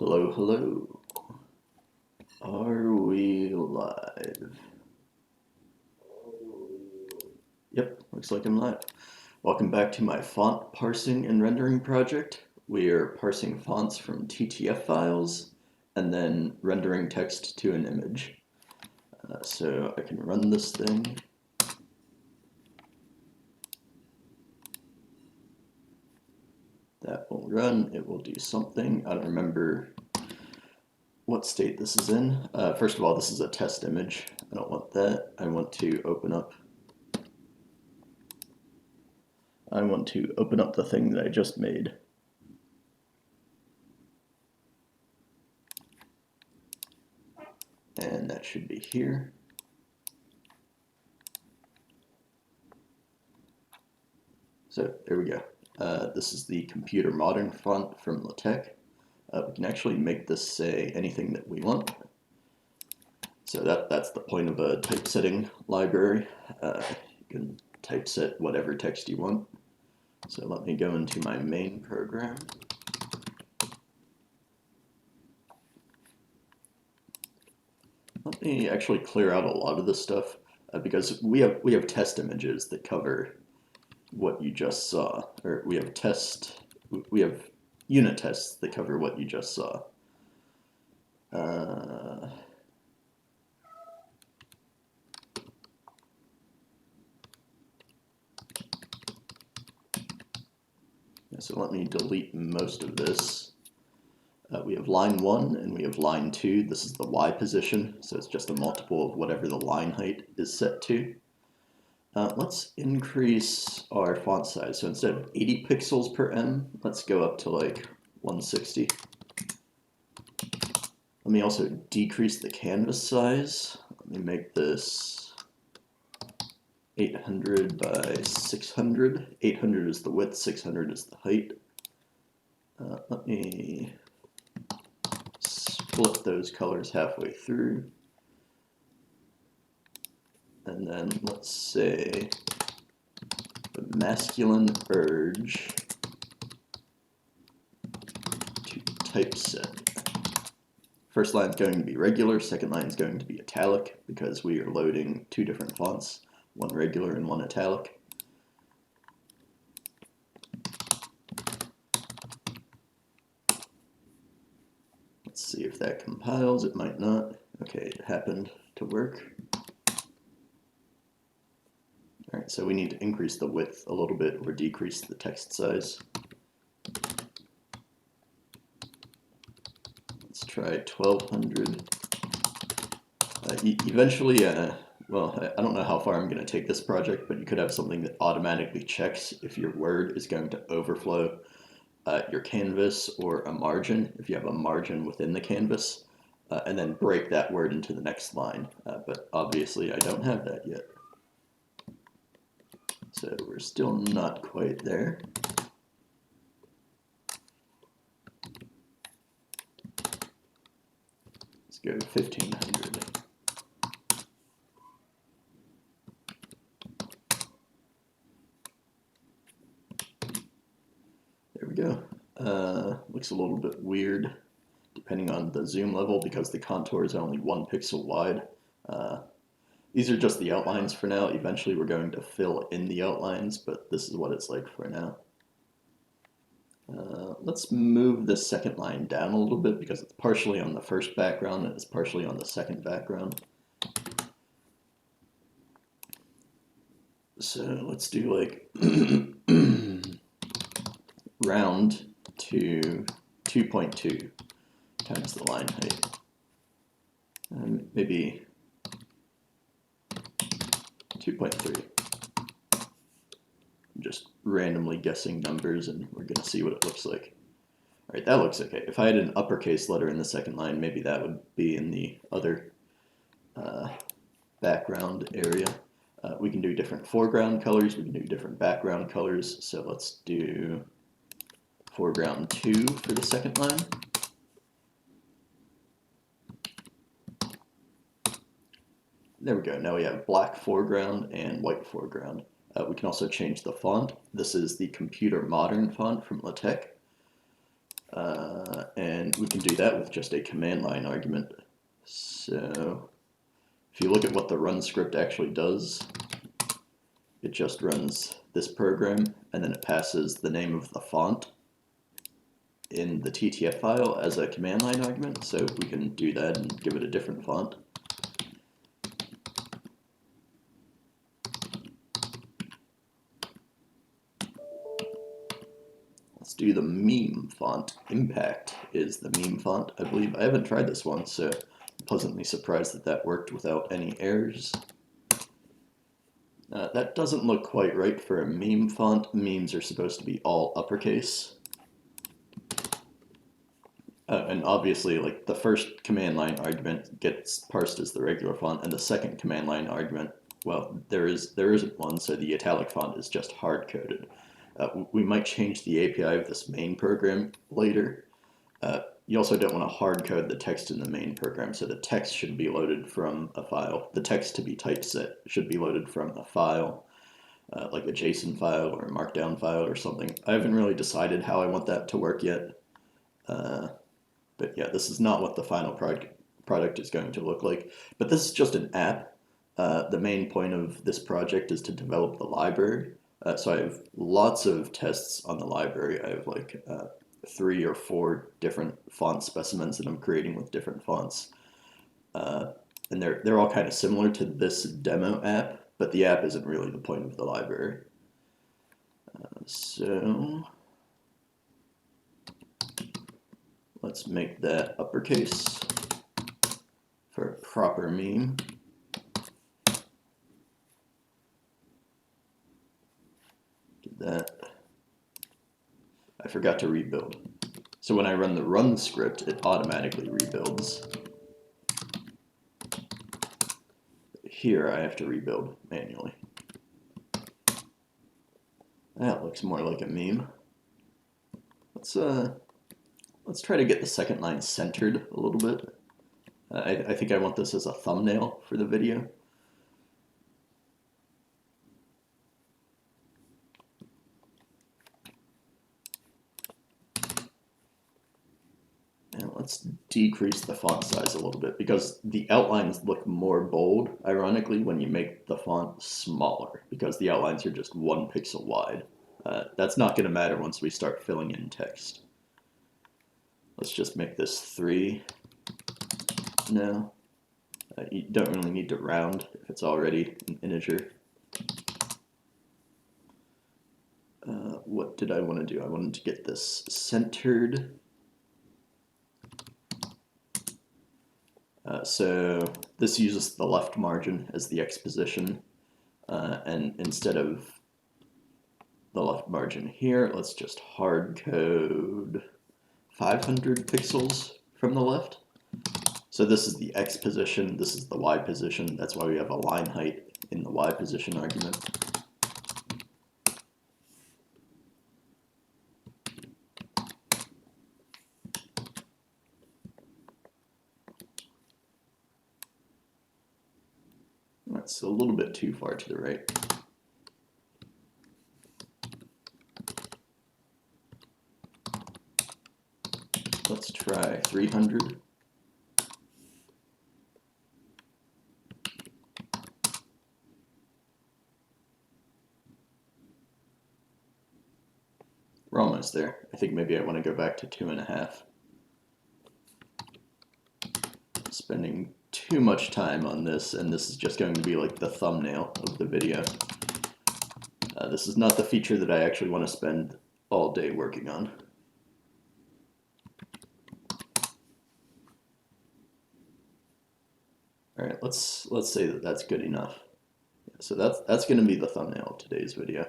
Hello, hello. Are we live? Yep, looks like I'm live. Welcome back to my font parsing and rendering project. We are parsing fonts from TTF files and then rendering text to an image. So I can run this thing. That will run, it will do something. I don't remember what state this is in. First of all, this is a test image. I don't want that. I want to open up the thing that I just made. And that should be here. So there we go. This is the computer modern font from LaTeX. We can actually make this say anything that we want. So that's the point of a typesetting library. You can typeset whatever text you want. So let me go into my main program. Let me actually clear out a lot of this stuff because we have test images that cover what you just saw, or we have unit tests that cover what you just saw. So let me delete most of this. We have line 1 and we have line 2. This is the Y position, so it's just a multiple of whatever the line height is set to. Let's increase our font size. So instead of 80 pixels per M, let's go up to like 160. Let me also decrease the canvas size. Let me make this 800 by 600. 800 is the width, 600 is the height. Let me split those colors halfway through. And then let's say the masculine urge to typeset. First line is going to be regular, second line is going to be italic because we are loading two different fonts, one regular and one italic. Let's see if that compiles. It might not. Okay, it happened to work. Alright, so we need to increase the width a little bit or decrease the text size. Let's try 1200. Eventually, well, I don't know how far I'm going to take this project, but you could have something that automatically checks if your word is going to overflow your canvas or a margin, if you have a margin within the canvas, and then break that word into the next line. But obviously I don't have that yet. So we're still not quite there. Let's go 1500. There we go. Looks a little bit weird depending on the zoom level because the contour is only 1 pixel wide. These are just the outlines for now. Eventually we're going to fill in the outlines, but this is what it's like for now. Let's move the second line down a little bit because it's partially on the first background and it's partially on the second background. So let's do like round to 2.2 times the line height. And maybe 2.3. I'm just randomly guessing numbers and we're going to see what it looks like. Alright, that looks okay. If I had an uppercase letter in the second line, maybe that would be in the other background area. We can do different foreground colors, we can do different background colors, so let's do foreground 2 for the second line. There we go, now we have black foreground and white foreground. We can also change the font. This is the computer modern font from LaTeX. And we can do that with just a command line argument. So if you look at what the run script actually does, it just runs this program and then it passes the name of the font in the TTF file as a command line argument. So we can do that and give it a different font. Let's do the meme font. Impact is the meme font, I believe. I haven't tried this one, so I'm pleasantly surprised that that worked without any errors. That doesn't look quite right for a meme font. Memes are supposed to be all uppercase. And obviously, like, the first command line argument gets parsed as the regular font, and the second command line argument, well, there isn't one, so the italic font is just hard-coded. We might change the API of this main program later. You also don't want to hard code the text in the main program, so the text should be loaded from a file. The text to be typeset should be loaded from a file, like a JSON file or a Markdown file or something. I haven't really decided how I want that to work yet. But yeah, this is not what the final product is going to look like. But this is just an app. The main point of this project is to develop the library. So I have lots of tests on the library. I have like 3 or 4 different font specimens that I'm creating with different fonts. And they're all kind of similar to this demo app, but the app isn't really the point of the library. So let's make that uppercase for a proper meme. Did that. I forgot to rebuild. So when I run the run script, it automatically rebuilds. Here I have to rebuild manually. That looks more like a meme. Let's try to get the second line centered a little bit. I think I want this as a thumbnail for the video. And let's decrease the font size a little bit because the outlines look more bold, ironically, when you make the font smaller because the outlines are just 1 pixel wide. That's not going to matter once we start filling in text. Let's just make this 3 now. You don't really need to round if it's already an integer. What did I want to do? I wanted to get this centered. So this uses the left margin as the X position, and instead of the left margin here, let's just hard code 500 pixels from the left. So this is the X position, this is the Y position, that's why we have a line height in the Y position argument. That's a little bit too far to the right. Let's try 300. We're almost there. I think maybe I want to go back to 2.5. Spending too much time on this, and this is just going to be like the thumbnail of the video. This is not the feature that I actually want to spend all day working on. All right, let's say that that's good enough. So that's going to be the thumbnail of today's video.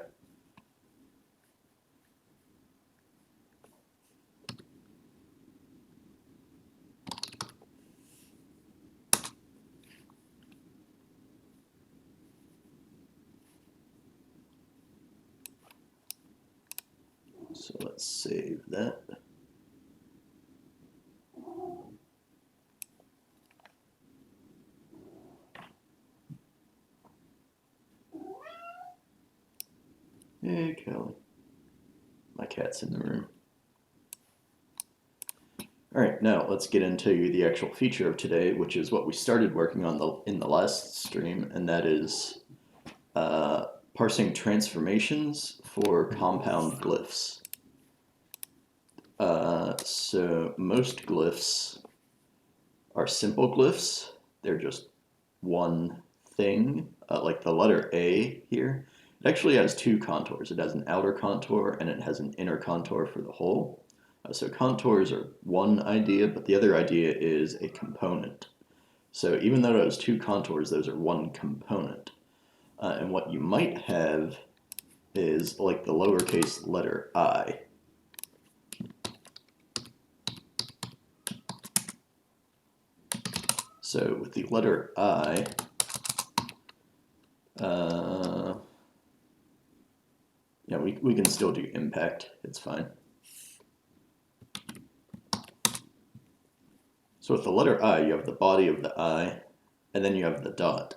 So let's save that. Hey, Cali. My cat's in the room. All right, now let's get into the actual feature of today, which is what we started working on in the last stream, and that is parsing transformations for compound glyphs. So most glyphs are simple glyphs. They're just one thing, like the letter A here. It actually has two contours. It has an outer contour and it has an inner contour for the whole. So contours are one idea, but the other idea is a component. So even though it has two contours, those are one component. And what you might have is like the lowercase letter I. So with the letter I, yeah, we can still do impact. It's fine. So with the letter I, you have the body of the I, and then you have the dot.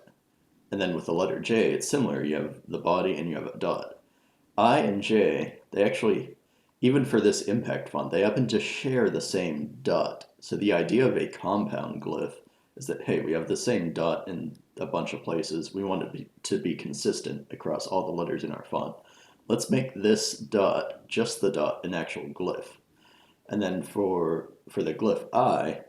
And then with the letter J, it's similar. You have the body and you have a dot. I and J, they actually, even for this impact font, they happen to share the same dot. So the idea of a compound glyph is that, hey, we have the same dot in a bunch of places. We want it to be consistent across all the letters in our font. Let's make this dot, just the dot, an actual glyph. And then for the glyph I,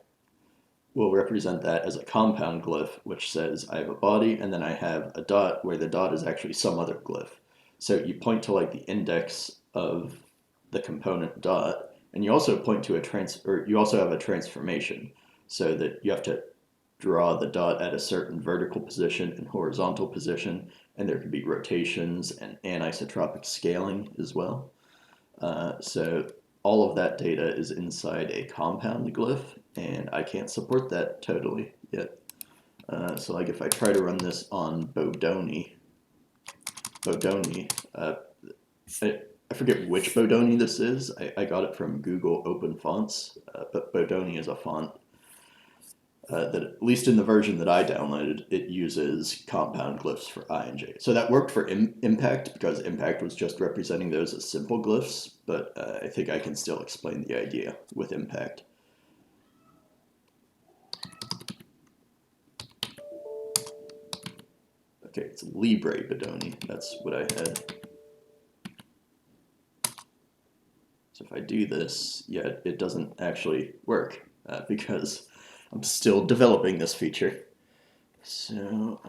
we'll represent that as a compound glyph, which says I have a body, and then I have a dot where the dot is actually some other glyph. So you point to like the index of the component dot, and you also point to you also have a transformation, so that you have to draw the dot at a certain vertical position and horizontal position, and there could be rotations and anisotropic scaling as well. So all of that data is inside a compound glyph, and I can't support that totally yet. So like if I try to run this on Bodoni, I forget which Bodoni this is. I got it from Google Open Fonts, but Bodoni is a font that, at least in the version that I downloaded, it uses compound glyphs for I and J. So that worked for impact, because impact was just representing those as simple glyphs, but I think I can still explain the idea with impact. Okay, it's Libre Bodoni. That's what I had. So if I do this, yeah, it doesn't actually work because I'm still developing this feature. So,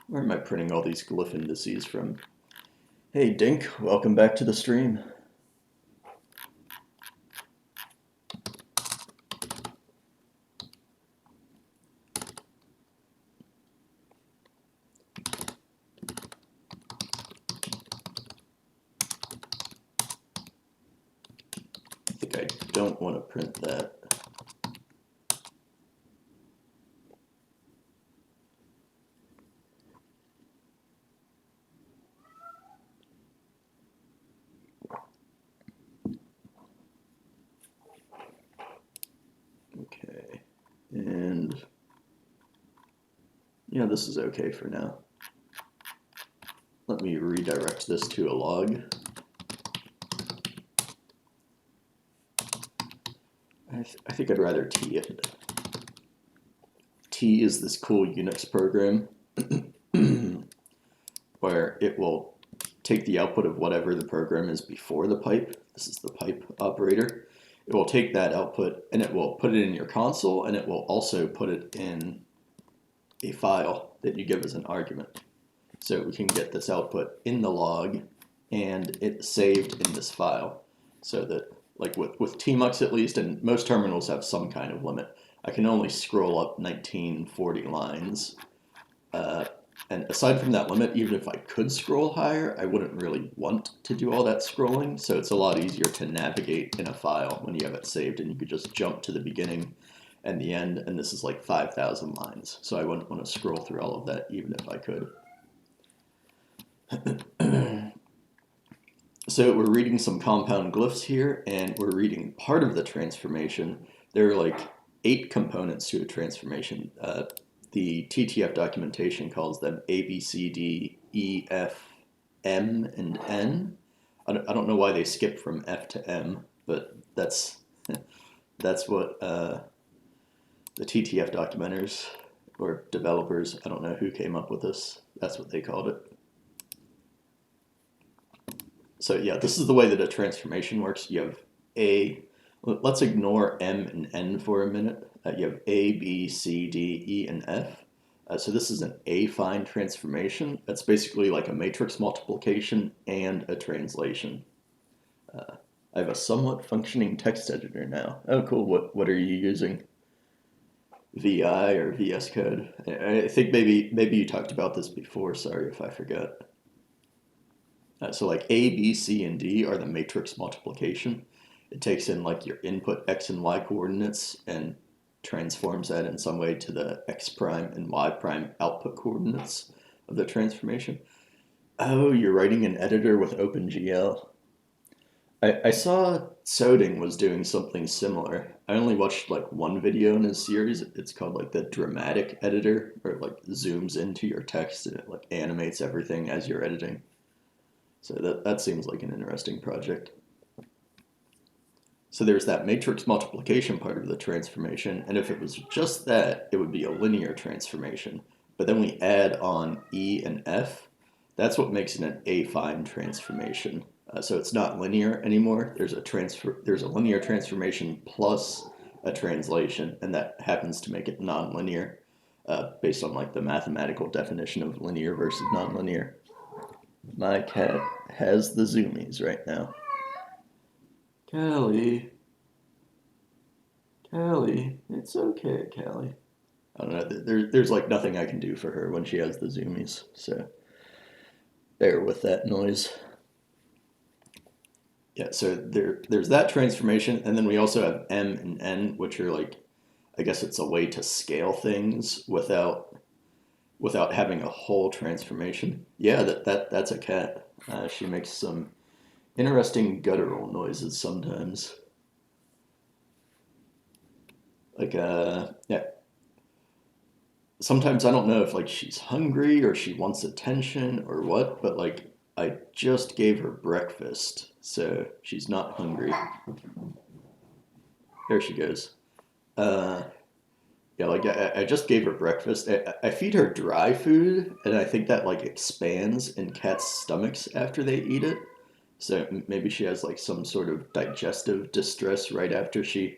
where am I printing all these glyph indices from? Hey Dink, welcome back to the stream. I think I don't want to print that. Okay, and yeah, this is okay for now. Let me redirect this to a log. I think I'd rather T it. T is this cool Unix program where it will take the output of whatever the program is before the pipe. This is the pipe operator. It will take that output and it will put it in your console, and it will also put it in a file that you give as an argument. So we can get this output in the log and it's saved in this file, so that like with tmux at least, and most terminals have some kind of limit, I can only scroll up 1940 lines. And aside from that limit, even if I could scroll higher, I wouldn't really want to do all that scrolling. So it's a lot easier to navigate in a file when you have it saved, and you could just jump to the beginning and the end, and this is like 5,000 lines. So I wouldn't want to scroll through all of that even if I could. So we're reading some compound glyphs here, and we're reading part of the transformation. There are like 8 components to a transformation. The TTF documentation calls them A, B, C, D, E, F, M and N. I don't know why they skipped from F to M, but that's that's what the TTF documenters or developers, I don't know who came up with this, that's what they called it. So yeah, this is the way that a transformation works. You have A, let's ignore M and N for a minute. You have A, B, C, D, E, and F. So this is an affine transformation. That's basically like a matrix multiplication and a translation. I have a somewhat functioning text editor now. Oh, cool. What are you using? VI or VS Code? I think maybe you talked about this before. Sorry if I forgot. So like A, B, C, and D are the matrix multiplication. It takes in like your input X and Y coordinates and transforms that in some way to the X prime and Y prime output coordinates of the transformation. Oh, you're writing an editor with OpenGL. I saw Soding was doing something similar. I only watched like one video in his series. It's called like the dramatic editor, or it like zooms into your text and it like animates everything as you're editing. So that seems like an interesting project. So there's that matrix multiplication part of the transformation, and if it was just that, it would be a linear transformation. But then we add on E and F. That's what makes it an affine transformation. So it's not linear anymore. There's a linear transformation plus a translation, and that happens to make it nonlinear, based on like the mathematical definition of linear versus nonlinear. My cat has the zoomies right now. Callie, it's okay, Callie. I don't know. There's like nothing I can do for her when she has the zoomies, so bear with that noise. Yeah, so there's that transformation, and then we also have M and N, which are like, I guess it's a way to scale things without having a whole transformation. Yeah, that's a cat. She makes some interesting guttural noises sometimes. Like yeah. Sometimes I don't know if like she's hungry or she wants attention or what, but like I just gave her breakfast, so she's not hungry. There she goes. Uh, yeah, like I just gave her breakfast. I feed her dry food, and I think that like expands in cats' stomachs after they eat it. So maybe she has like some sort of digestive distress right after she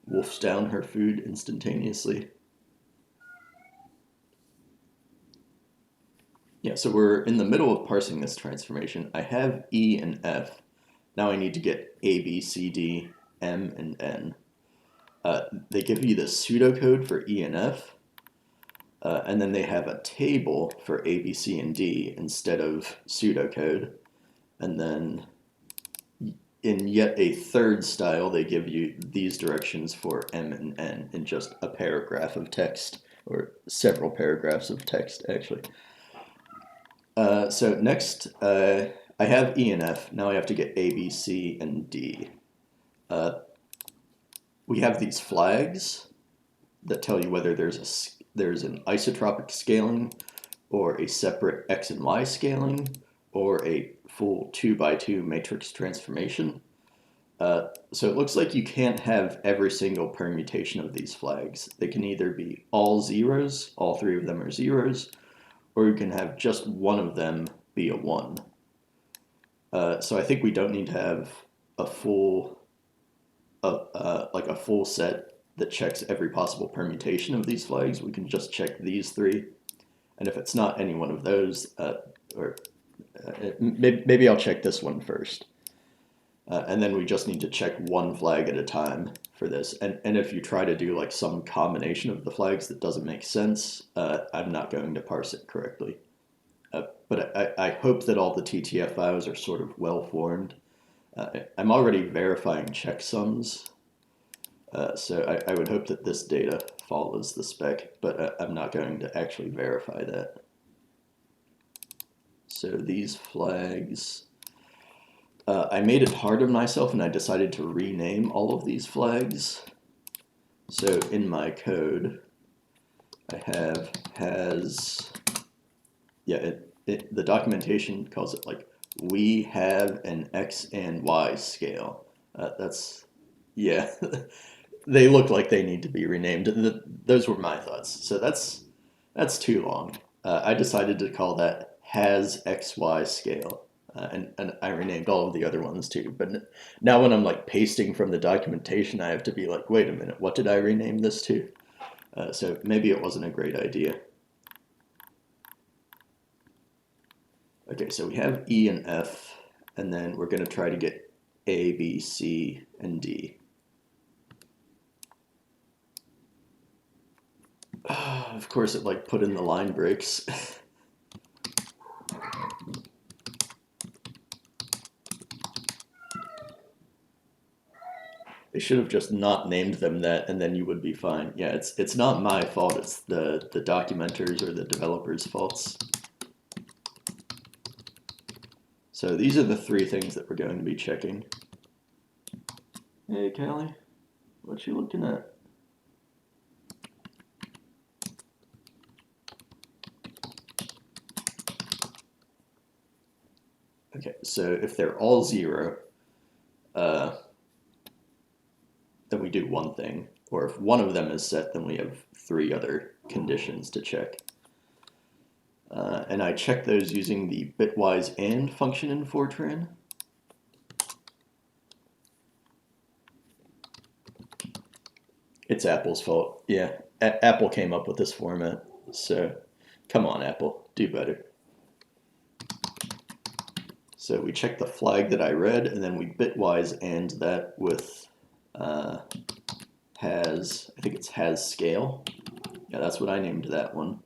wolfs down her food instantaneously. Yeah, so we're in the middle of parsing this transformation. I have E and F. Now I need to get A, B, C, D, M, and N. They give you the pseudocode for E and F, and then they have a table for A, B, C, and D instead of pseudocode. And then in yet a third style, they give you these directions for M and N in just a paragraph of text, or several paragraphs of text, actually. So next, I have E and F. Now I have to get A, B, C, and D. We have these flags that tell you whether there's an isotropic scaling, or a separate X and Y scaling, or a full 2x2 matrix transformation. So it looks like you can't have every single permutation of these flags. They can either be all zeros, all three of them are zeros, or you can have just one of them be a 1. So I think we don't need to have a full, like a full set that checks every possible permutation of these flags. We can just check these three, and if it's not any one of those, maybe I'll check this one first. And then we just need to check one flag at a time for this. And if you try to do like some combination of the flags that doesn't make sense, I'm not going to parse it correctly. But I hope that all the TTF files are sort of well formed. I'm already verifying checksums, so I would hope that this data follows the spec, but I'm not going to actually verify that. So these flags, I made it hard on myself and I decided to rename all of these flags. So in my code, I have has, yeah, the documentation calls it like, we have an X and Y scale. Yeah, they look like they need to be renamed. Those were my thoughts. So that's too long. I decided to call that has XY scale. And I renamed all of the other ones too. But now when I'm like pasting from the documentation, I have to be like, wait a minute, what did I rename this to? So maybe it wasn't a great idea. Okay, so we have E and F, and then we're going to try to get A, B, C, and D. Of course, it like put in the line breaks. They should have just not named them that, and then you would be fine. Yeah, it's not my fault. It's the documenters or the developers' faults. So these are the three things that we're going to be checking. Hey, Callie, what you looking at? Okay, so if they're all 0, then we do one thing. Or if one of them is set, then we have 3 other conditions to check. And I check those using the bitwise AND function in Fortran. It's Apple's fault. Yeah, Apple came up with this format. So come on, Apple, do better. So we check the flag that I read, and then we bitwise AND that with has, I think it's has scale. Yeah, that's what I named that one.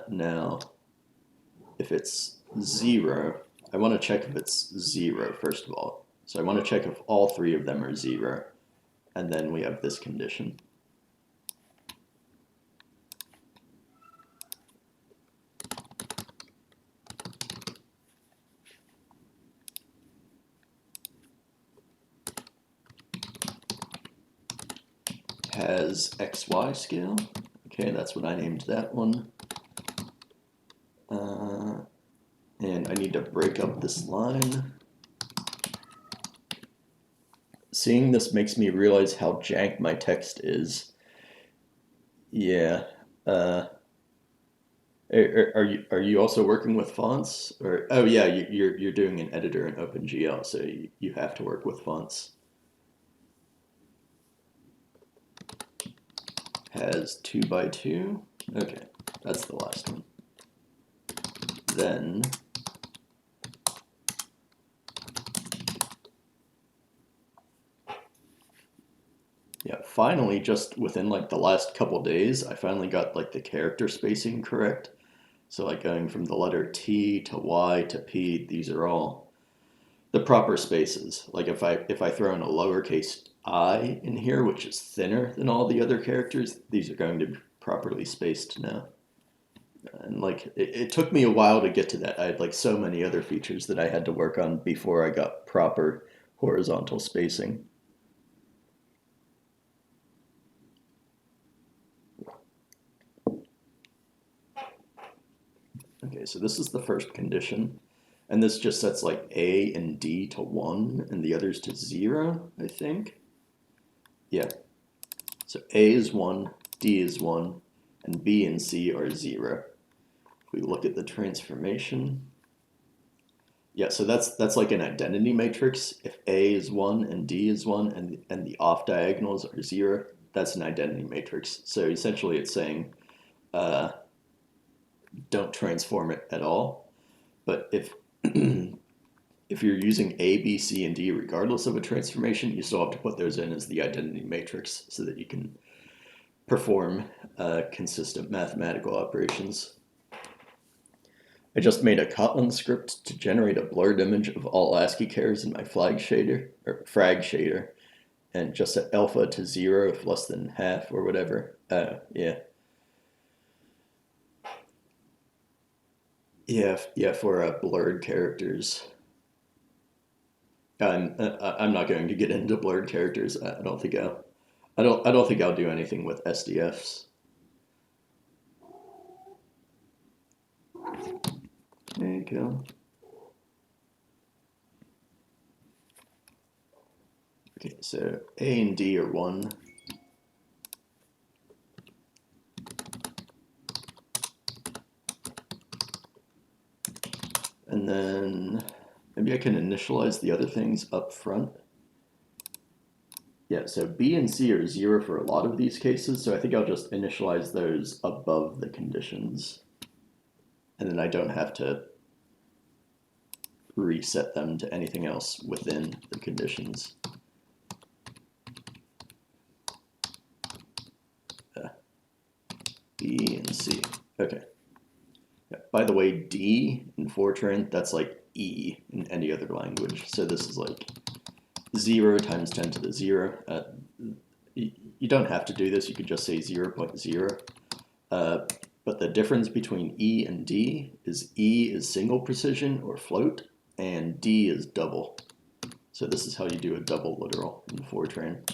Now, if it's 0, I want to check if it's 0 first of all. So I want to check if all 3 of them are 0, and then we have this condition. Has XY scale. Okay, that's what I named that one. And I need to break up this line. Seeing this makes me realize how jank my text is. Yeah. Are you also working with fonts? Or oh yeah, you're doing an editor in OpenGL, so you have to work with fonts. Has 2 by 2. Okay, that's the last one. Then yeah, finally, just within like the last couple days, I finally got like the character spacing correct. So like going from the letter T to Y to P, these are all the proper spaces. Like if I throw in a lowercase I in here, which is thinner than all the other characters, these are going to be properly spaced now. And like it took me a while to get to that. I had like so many other features that I had to work on before I got proper horizontal spacing. Okay, so this is the first condition. And this just sets like A and D to 1 and the others to 0, I think. Yeah. So A is 1, D is 1, and B and C are 0. If we look at the transformation, yeah, so that's like an identity matrix. If A is 1 and D is 1 and the off diagonals are 0, that's an identity matrix. So essentially it's saying don't transform it at all. But if if you're using A, B, C, and D regardless of a transformation, you still have to put those in as the identity matrix so that you can perform consistent mathematical operations. I just made a Kotlin script to generate a blurred image of all ASCII characters in my frag shader, and just set alpha to 0 if less than half or whatever. Yeah. Yeah, for blurred characters. I'm not going to get into blurred characters. I don't think I'll do anything with SDFs. There you go. Okay, so A and D are 1. And then maybe I can initialize the other things up front. Yeah, so B and C are 0 for a lot of these cases, so I think I'll just initialize those above the conditions. And then I don't have to reset them to anything else within the conditions. B and C. Okay. Yeah. By the way, D in Fortran, that's like E in any other language. So this is like 0 times 10 to the 0. You don't have to do this. You could just say 0.0. But the difference between E and D is E is single precision or float, and D is double. So this is how you do a double literal in Fortran.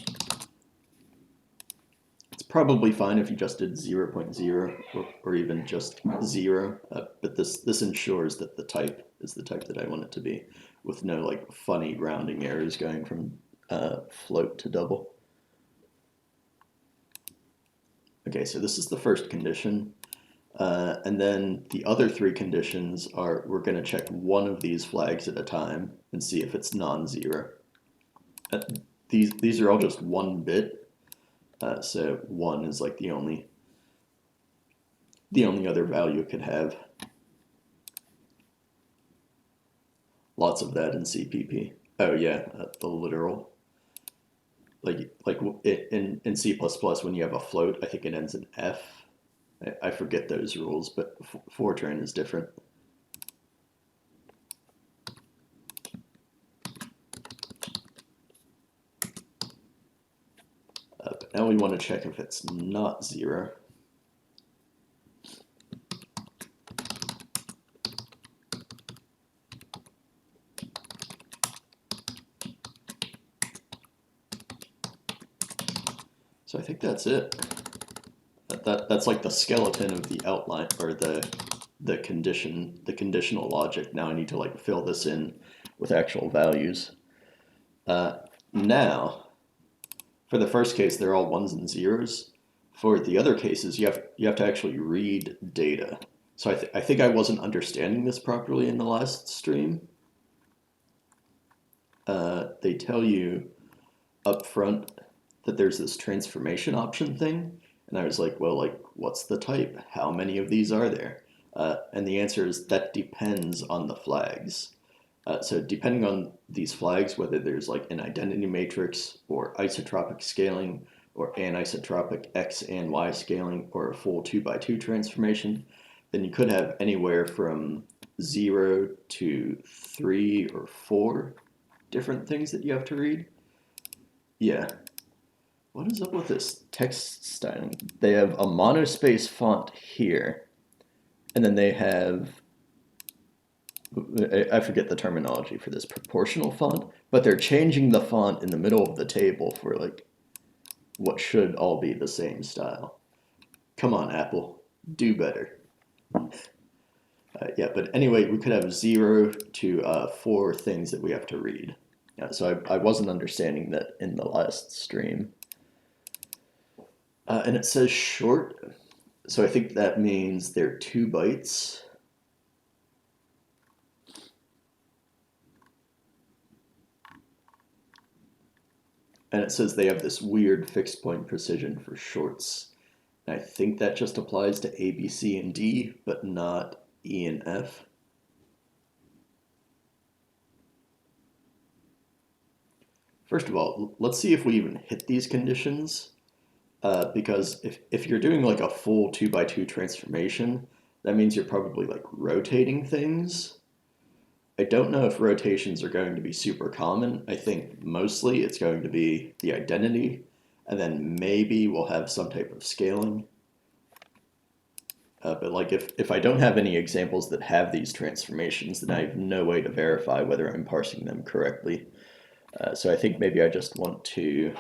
It's probably fine if you just did 0.0 or even just 0, but this ensures that the type is the type that I want it to be, with no like funny rounding errors going from float to double. Okay, so this is the first condition. And then the other 3 conditions are, we're going to check one of these flags at a time and see if it's non-zero. These are all just 1 bit, so 1 is like the only other value it could have. Lots of that in CPP. Oh yeah, the literal. Like in C++, when you have a float, I think it ends in F. I forget those rules, but Fortran is different. But now we want to check if it's not 0. So I think that's it. That's like the skeleton of the outline, or the conditional logic. Now I need to like fill this in with actual values. Now, for the first case, they're all 1s and 0s. For the other cases, you have to actually read data. So I think I wasn't understanding this properly in the last stream. They tell you up front that there's this transformation option thing, and I was like, well, like, what's the type? How many of these are there? And the answer is that depends on the flags. So depending on these flags, whether there's like an identity matrix or isotropic scaling or anisotropic X and Y scaling or a full 2x2 transformation, then you could have anywhere from 0 to 3 or 4 different things that you have to read. Yeah. What is up with this text styling? They have a monospace font here, and then they have, I forget the terminology for this, proportional font, but they're changing the font in the middle of the table for like what should all be the same style. Come on, Apple, do better. Yeah, but anyway, we could have 0 to 4 things that we have to read. Yeah, so I wasn't understanding that in the last stream. And it says short, so I think that means they're 2 bytes. And it says they have this weird fixed point precision for shorts. And I think that just applies to A, B, C, and D, but not E and F. First of all, let's see if we even hit these conditions. Because if you're doing like a full 2x2 transformation, that means you're probably like rotating things. I don't know if rotations are going to be super common. I think mostly it's going to be the identity, and then maybe we'll have some type of scaling. But like if I don't have any examples that have these transformations, then I have no way to verify whether I'm parsing them correctly. So I think maybe I just want to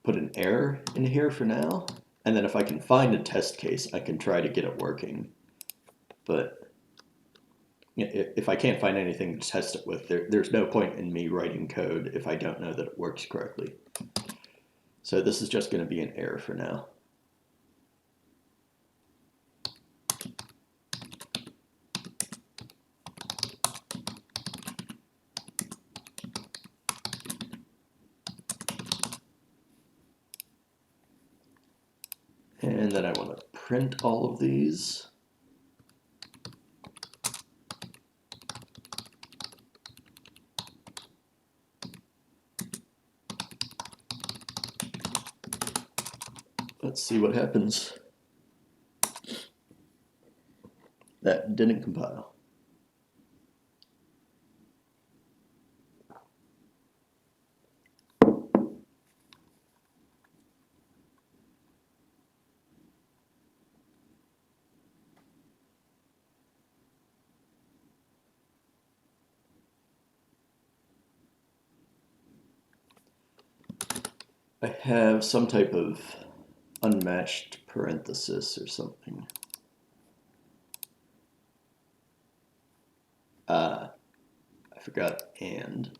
put an error in here for now, and then if I can find a test case, I can try to get it working. but if I can't find anything to test it with, there's no point in me writing code if I don't know that it works correctly. So this is just going to be an error for now. And then I want to print all of these. Let's see what happens. That didn't compile. I have some type of unmatched parenthesis or something. I forgot and.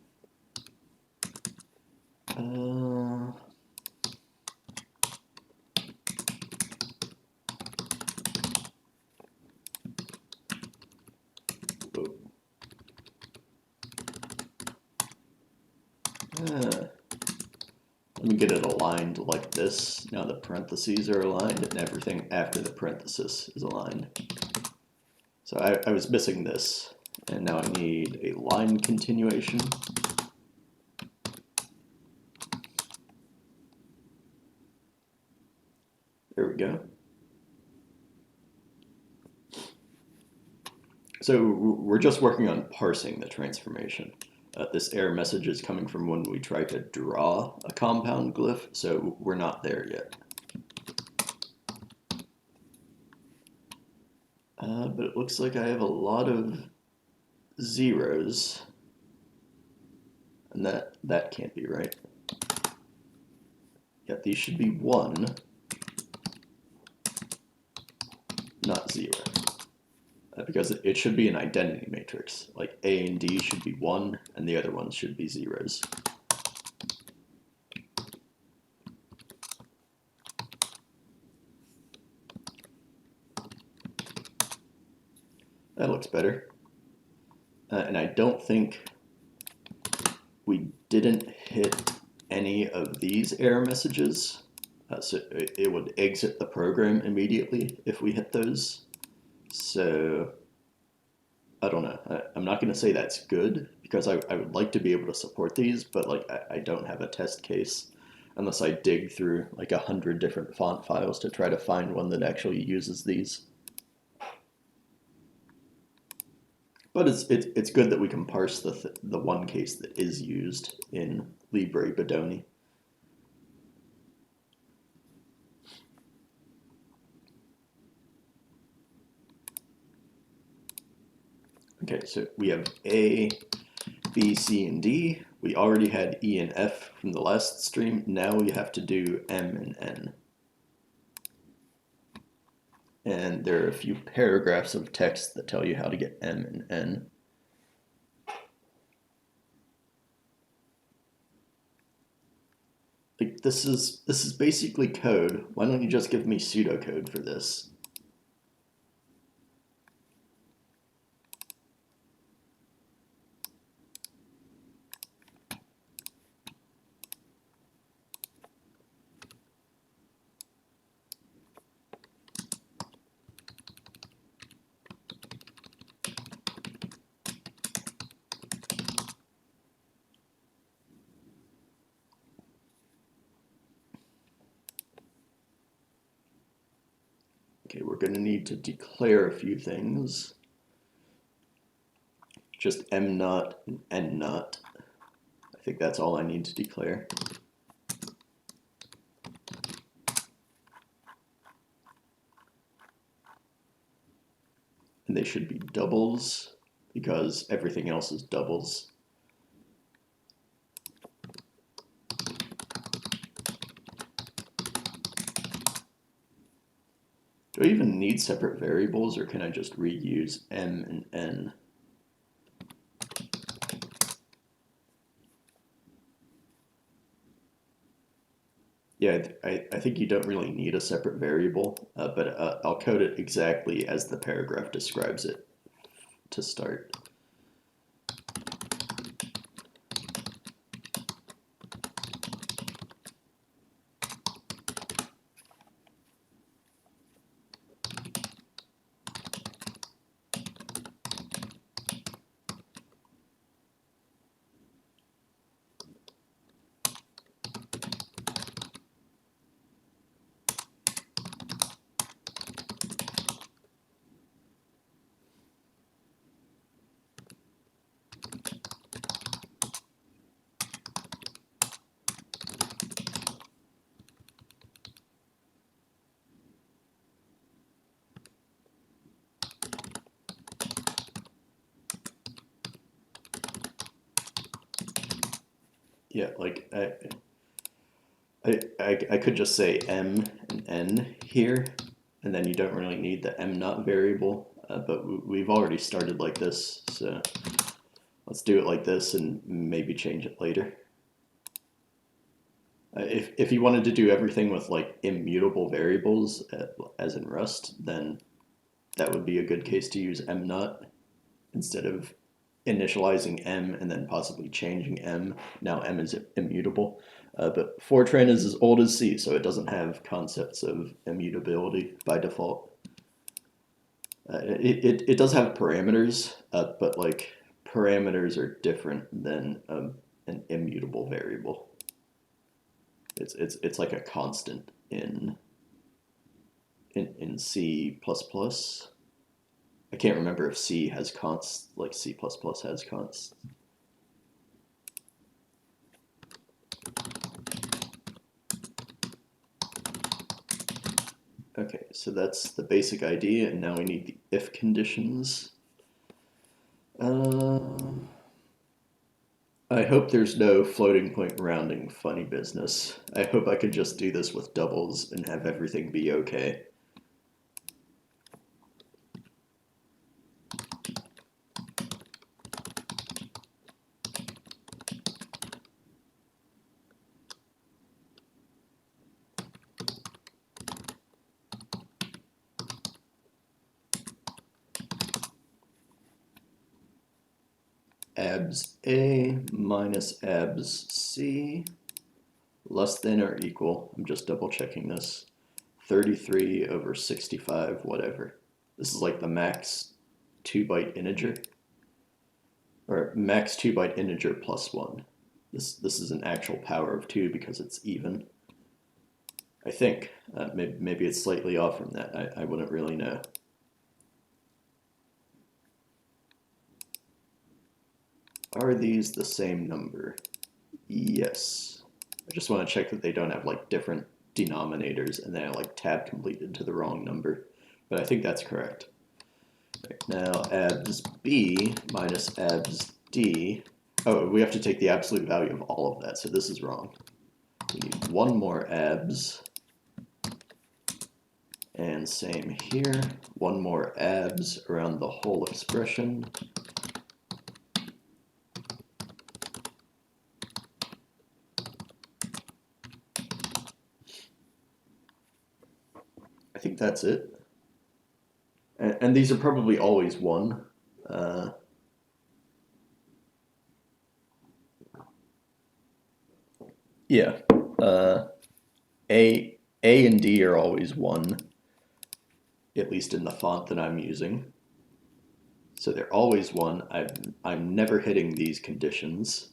Let me get it aligned like this. Now the parentheses are aligned and everything after the parenthesis is aligned. So I was missing this, and now I need a line continuation. There we go. So we're just working on parsing the transformation. This error message is coming from when we try to draw a compound glyph, so we're not there yet. But it looks like I have a lot of zeros, and that can't be right. Yeah, these should be 1, not 0. Because it should be an identity matrix. Like A and D should be 1, and the other ones should be zeros. That looks better. And I don't think we didn't hit any of these error messages. So it would exit the program immediately if we hit those. So I don't know. I'm not going to say that's good because I would like to be able to support these, but like I don't have a test case unless I dig through like 100 different font files to try to find one that actually uses these. But it's good that we can parse the one case that is used in Libre Bodoni. Okay, so we have A, B, C, and D. We already had E and F from the last stream. Now we have to do M and N. And there are a few paragraphs of text that tell you how to get M and N. Like this is basically code. Why don't you just give me pseudocode for this? Okay, we're going to need to declare a few things. Just M naught and N naught. I think that's all I need to declare. And they should be doubles because everything else is doubles. Do I even need separate variables, or can I just reuse m and n? Yeah, I think you don't really need a separate variable, but I'll code it exactly as the paragraph describes it to start. Yeah, like I could just say m and n here, and then you don't really need the m not variable, but we've already started like this, so let's do it like this and maybe change it later. If you wanted to do everything with like immutable variables, as in Rust, then that would be a good case to use m not instead of initializing m and then possibly changing m. Now m is immutable. But Fortran is as old as C, so it doesn't have concepts of immutability by default. It does have parameters, but like parameters are different than an immutable variable. It's like a constant in C++. I can't remember if C has consts like C++ has consts. Okay, so that's the basic idea, and now we need the if conditions. I hope there's no floating point rounding funny business. I hope I could just do this with doubles and have everything be okay. Abs A minus abs C less than or equal, I'm just double checking this, 33 over 65, whatever. This is like the max 2-byte integer, or max 2-byte integer plus 1. This is an actual power of 2 because it's even. I think. Maybe it's slightly off from that. I wouldn't really know. Are these the same number? Yes. I just want to check that they don't have like different denominators and then I like tab completed to the wrong number. But I think that's correct. Right, now abs B minus abs D. Oh, we have to take the absolute value of all of that, so this is wrong. We need one more abs. And same here, one more abs around the whole expression. I think that's it. And these are probably always 1. Yeah. A and D are always 1, at least in the font that I'm using. So they're always 1. I'm never hitting these conditions.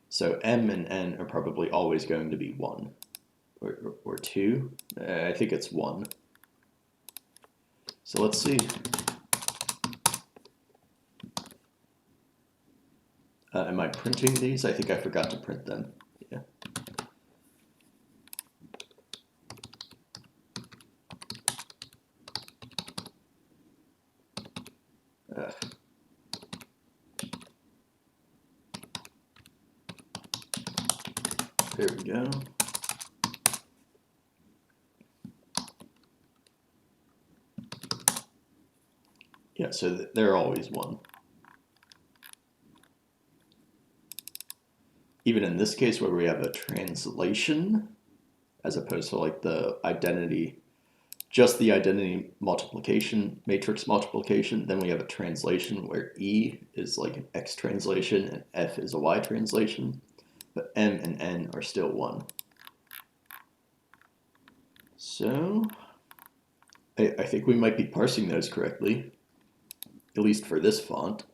So M and N are probably always going to be 1. Or 2. I think it's 1. So let's see. Am I printing these? I think I forgot to print them. Yeah. There we go. Yeah, so they're always 1. Even in this case where we have a translation, as opposed to like the identity, just the identity multiplication, matrix multiplication, then we have a translation where E is like an X translation and F is a Y translation, but M and N are still 1. So I think we might be parsing those correctly, at least for this font.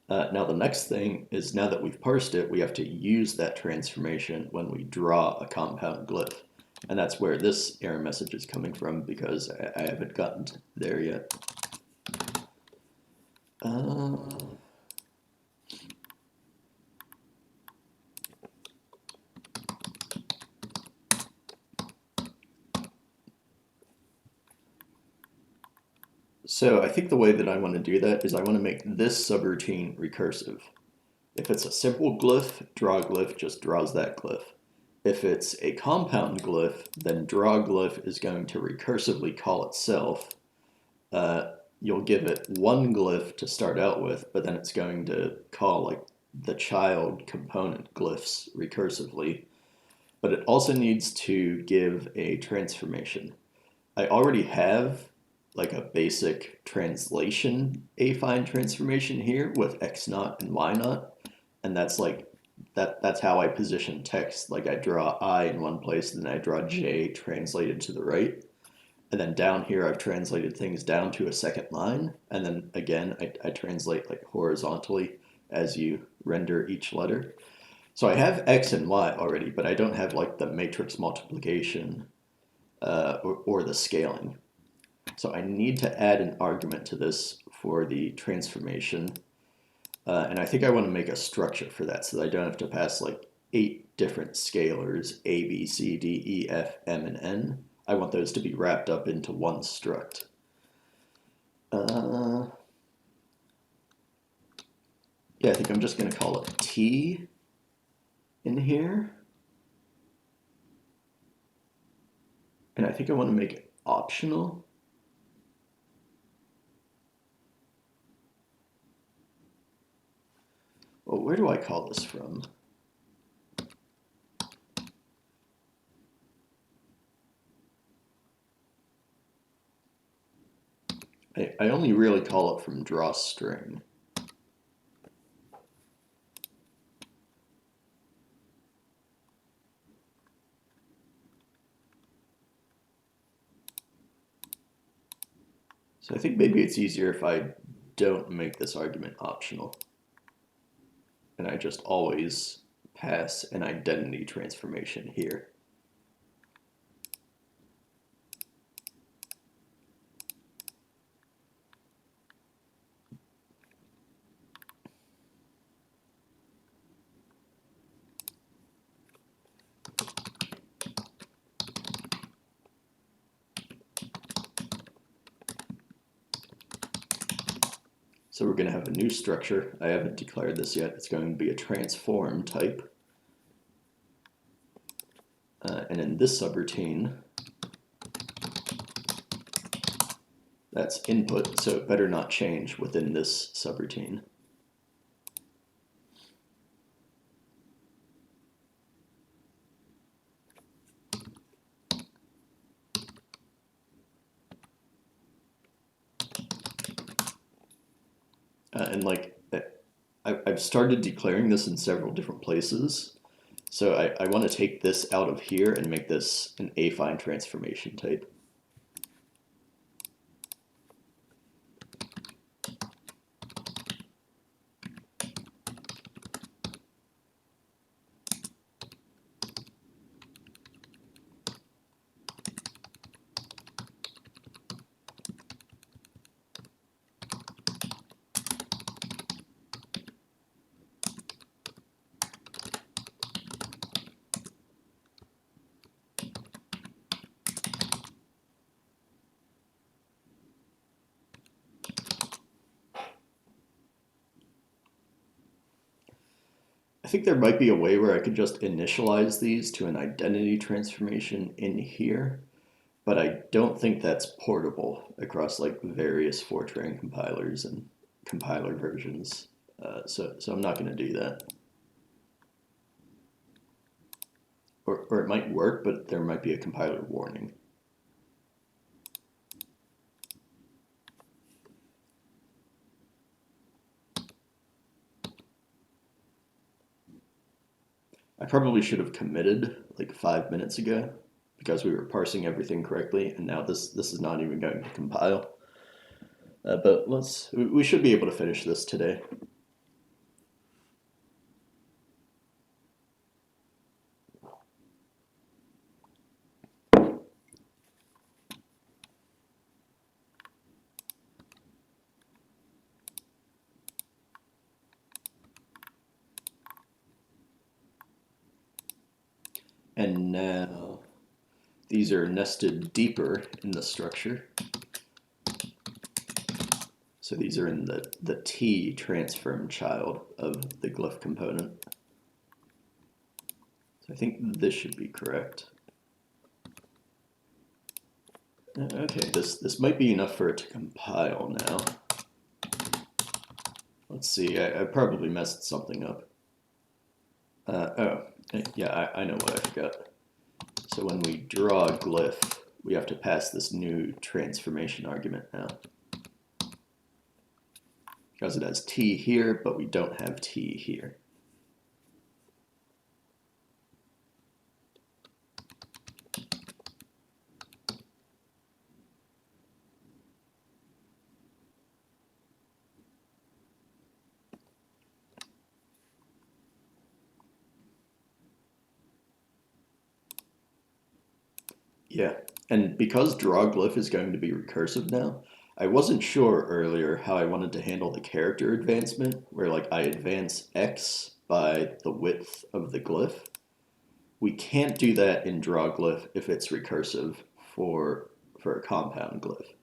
Now the next thing is, now that we've parsed it, we have to use that transformation when we draw a compound glyph. And that's where this error message is coming from, because I haven't gotten there yet. So I think the way that I want to do that is I want to make this subroutine recursive. If it's a simple glyph, draw glyph just draws that glyph. If it's a compound glyph, then draw glyph is going to recursively call itself. You'll give it 1 glyph to start out with, but then it's going to call like the child component glyphs recursively. But it also needs to give a transformation. I already have like a basic translation affine transformation here with x naught and y naught, and that's like that's how I position text. Like I draw I in one place, and then I draw J translated to the right, and then down here I've translated things down to a second line, and then again I translate like horizontally as you render each letter. So I have x and y already, but I don't have like the matrix multiplication or the scaling. So I need to add an argument to this for the transformation. And I think I want to make a structure for that so that I don't have to pass like 8 different scalars, A, B, C, D, E, F, M, and N. I want those to be wrapped up into one struct. Yeah, I think I'm just going to call it T in here. And I think I want to make it optional. Well, where do I call this from? I only really call it from drawString. So I think maybe it's easier if I don't make this argument optional, and I just always pass an identity transformation here. So we're going to have a new structure. I haven't declared this yet. It's going to be a transform type. And in this subroutine, that's input, so it better not change within this subroutine. And like, I've started declaring this in several different places. So I want to take this out of here and make this an affine transformation type. I think there might be a way where I could just initialize these to an identity transformation in here. but I don't think that's portable across like various Fortran compilers and compiler versions. So I'm not going to do that. Or it might work, but there might be a compiler warning. I probably should have committed like 5 minutes ago because we were parsing everything correctly, and now this is not even going to compile. But we should be able to finish this today. And now these are nested deeper in the structure. So these are in the T transform child of the glyph component. So I think this should be correct. Okay, this might be enough for it to compile now. Let's see, I probably messed something up. Oh, yeah, I know what I forgot. So when we draw a glyph, we have to pass this new transformation argument now. Because it has T here, but we don't have T here. Yeah, and because drawGlyph is going to be recursive now, I wasn't sure earlier how I wanted to handle the character advancement, where like I advance X by the width of the glyph. We can't do that in drawGlyph if it's recursive for a compound glyph,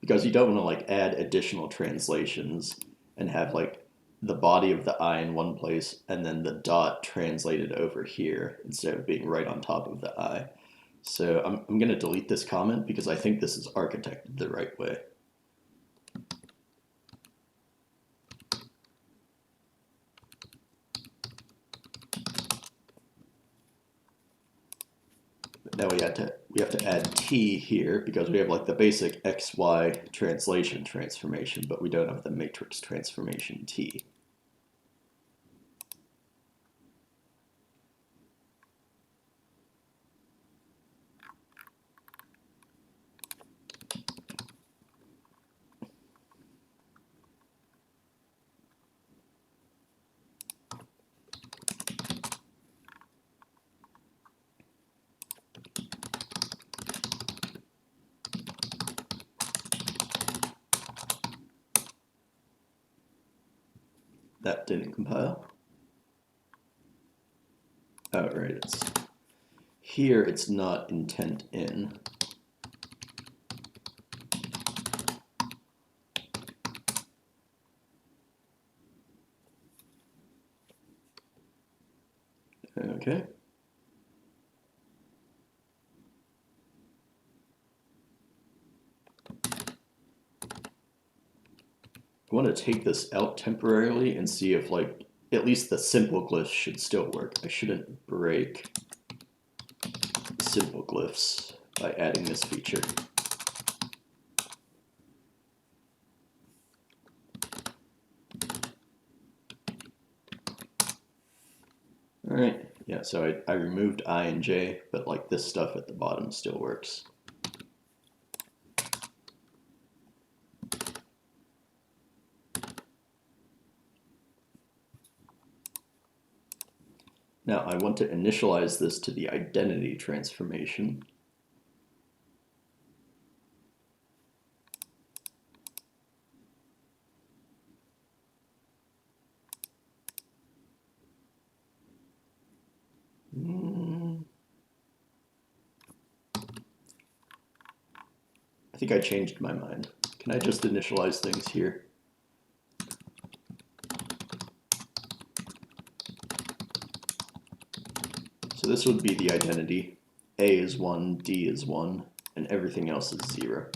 because you don't want to like add additional translations and have like the body of the I in one place and then the dot translated over here instead of being right on top of the I. So I'm going to delete this comment because I think this is architected the right way. But now we have to add T here because we have like the basic XY translation transformation, but we don't have the matrix transformation T. That didn't compile. Oh, right, here it's not intent in. Okay. I want to take this out temporarily and see if like at least the simple glyphs should still work. I shouldn't break simple glyphs by adding this feature. All right, yeah, so I removed I and J, but like this stuff at the bottom still works. Now I want to initialize this to the identity transformation. I think I changed my mind. Can I just initialize things here? So this would be the identity. A is 1, D is 1, and and everything else is 0.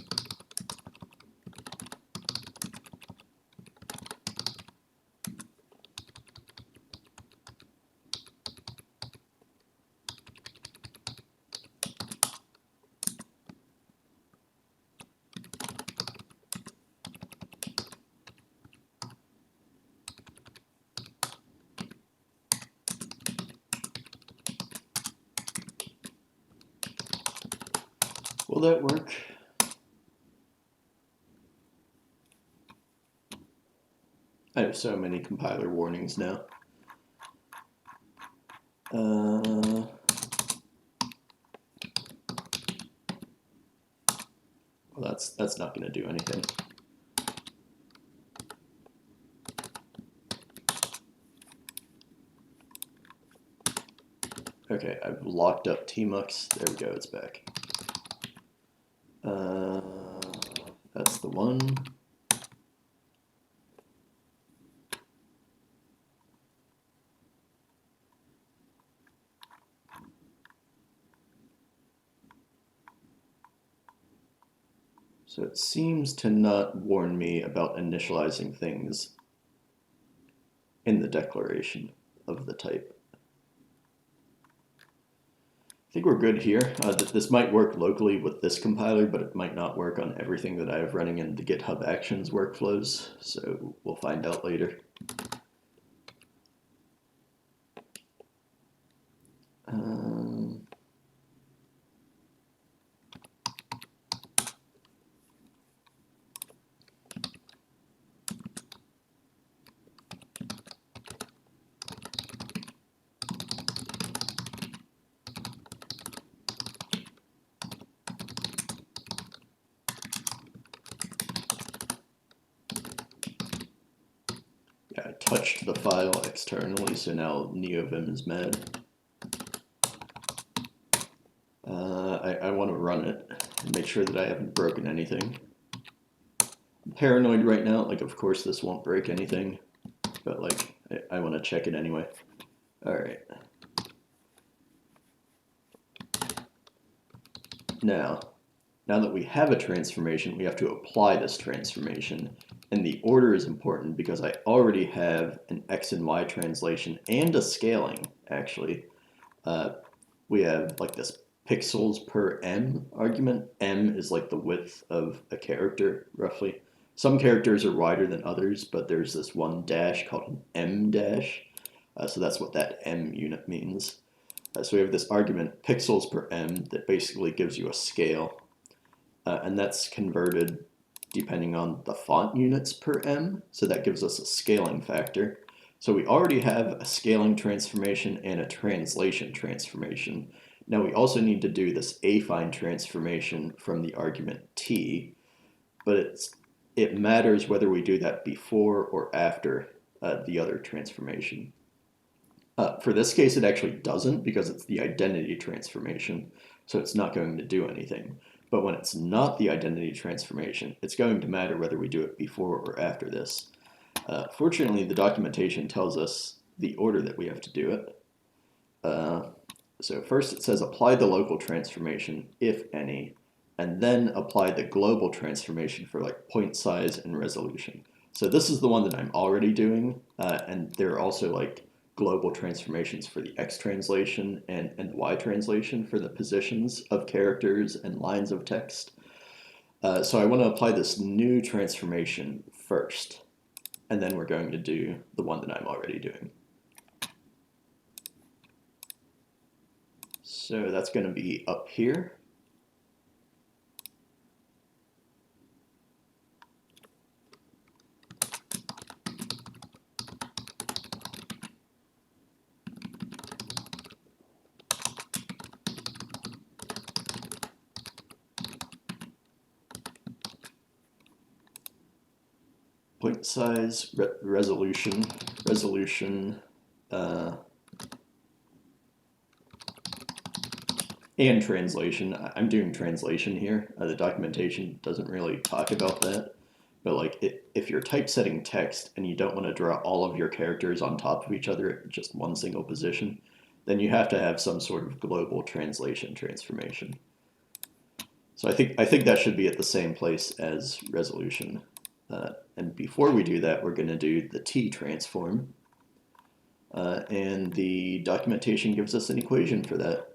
Will that work? I have so many compiler warnings now. Well, that's not going to do anything. Okay, I've locked up tmux. There we go, it's back. That's the one. So it seems to not warn me about initializing things in the declaration of the type. I think we're good here. This might work locally with this compiler, but it might not work on everything that I have running in the GitHub Actions workflows, so we'll find out later. Yeah, I touched the file externally, so now NeoVim is mad. I want to run it and make sure that I haven't broken anything. I'm paranoid right now, like of course this won't break anything, but like I want to check it anyway. Alright. Now that we have a transformation, we have to apply this transformation. And the order is important because I already have an X and Y translation and a scaling, actually. We have like this pixels per M argument. M is like the width of a character, roughly. Some characters are wider than others, but there's this one dash called an M dash. So that's what that M unit means. So we have this argument, pixels per M, that basically gives you a scale. And that's converted depending on the font units per M. So that gives us a scaling factor. So we already have a scaling transformation and a translation transformation. Now we also need to do this affine transformation from the argument t, but it matters whether we do that before or after the other transformation. For this case, it actually doesn't because it's the identity transformation, so it's not going to do anything. But when it's not the identity transformation, it's going to matter whether we do it before or after this. Fortunately, the documentation tells us the order that we have to do it. So first it says apply the local transformation, if any, and then apply the global transformation for like point size and resolution. So this is the one that I'm already doing, and there are also like global transformations for the X translation and Y translation for the positions of characters and lines of text. So I want to apply this new transformation first, and then we're going to do the one that I'm already doing. So that's going to be up here. Point size, resolution, and translation. I'm doing translation here. The documentation doesn't really talk about that, but like if you're typesetting text and you don't want to draw all of your characters on top of each other at just one single position, then you have to have some sort of global translation transformation. So I think that should be at the same place as resolution. And before we do that, we're going to do the t transform. And the documentation gives us an equation for that.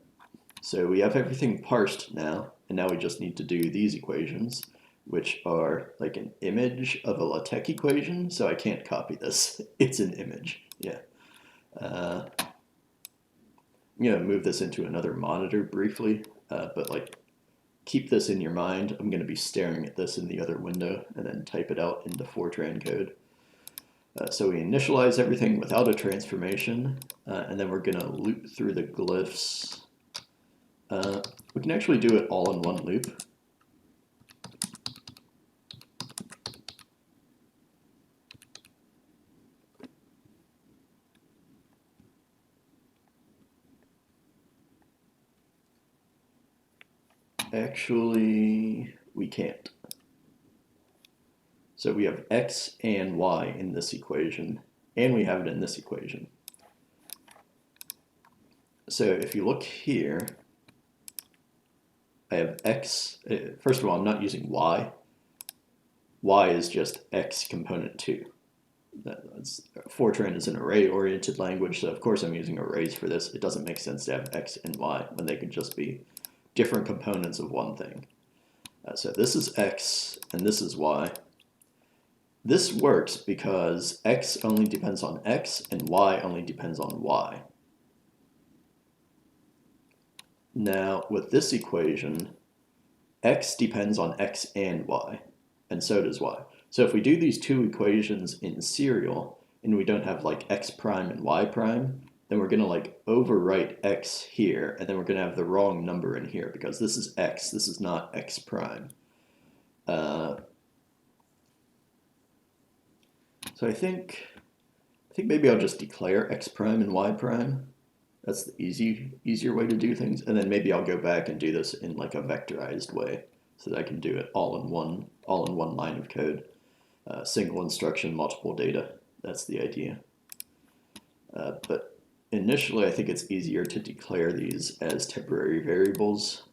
So we have everything parsed now, and now we just need to do these equations, which are like an image of a LaTeX equation, so I can't copy this. It's an image, yeah. I'm going to move this into another monitor briefly, but like keep this in your mind. I'm going to be staring at this in the other window and then type it out into Fortran code. So we initialize everything without a transformation, and then we're going to loop through the glyphs. We can actually do it all in one loop. Actually, we can't. So we have x and y in this equation, and we have it in this equation. So if you look here, I have x. First of all, I'm not using y. Y is just x component 2. Fortran is an array-oriented language, so of course I'm using arrays for this. It doesn't make sense to have x and y when they could just be different components of one thing. So this is x, and this is y. This works because x only depends on x, and y only depends on y. Now, with this equation, x depends on x and y, and so does y. So if we do these two equations in serial, and we don't have like x prime and y prime, then we're going to like overwrite x here, and then we're going to have the wrong number in here, because this is x, this is not x prime. So I think maybe I'll just declare x prime and y prime. That's the easier way to do things, and then maybe I'll go back and do this in like a vectorized way, so that I can do it all in one line of code. Single instruction, multiple data. That's the idea. But initially, I think it's easier to declare these as temporary variables.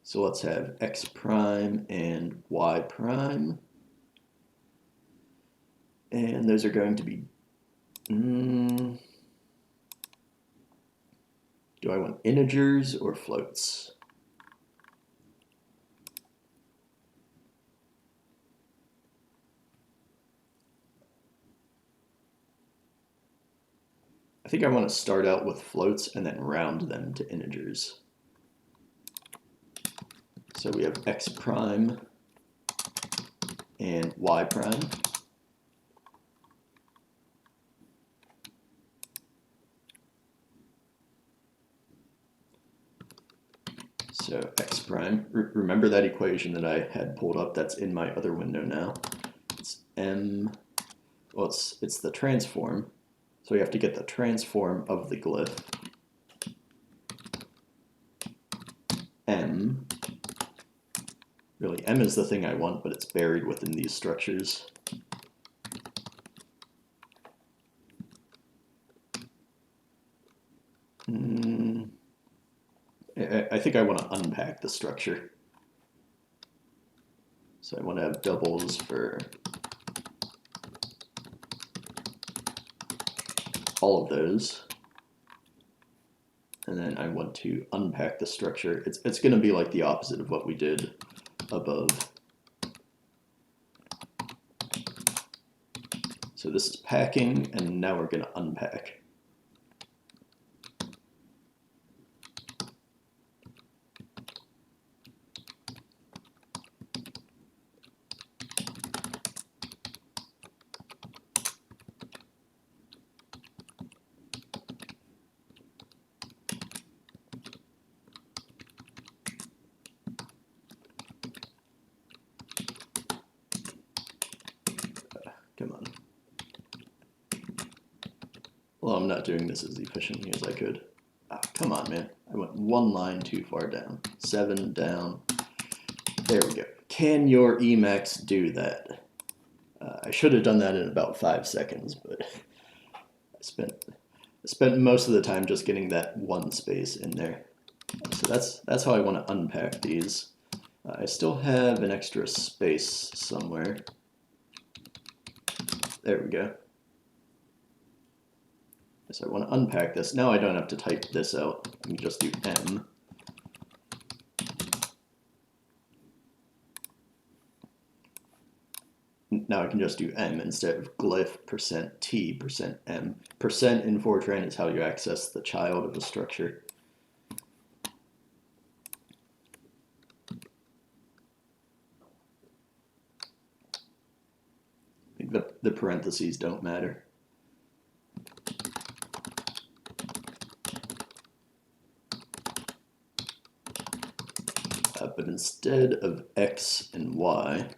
So let's have x prime and y prime. And those are going to be... do I want integers or floats? I think I want to start out with floats and then round them to integers. So we have x prime and y prime. So x prime, remember that equation that I had pulled up that's in my other window now? It's m, well it's the transform, so we have to get the transform of the glyph. M, really m is the thing I want, but it's buried within these structures. I think I want to unpack the structure. So I want to have doubles for all of those. And then I want to unpack the structure. It's going to be like the opposite of what we did above. So this is packing, and now we're going to unpack. Come on. Well, I'm not doing this as efficiently as I could. Oh, come on, man. I went one line too far down. 7 down. There we go. Can your Emacs do that? I should have done that in about 5 seconds, but I spent most of the time just getting that one space in there. So that's how I want to unpack these. I still have an extra space somewhere. There we go. So I want to unpack this. Now I don't have to type this out. I can just do M. Now I can just do M instead of glyph %t %m. Percent in Fortran is how you access the child of a structure. I think the parentheses don't matter. But instead of X and Y,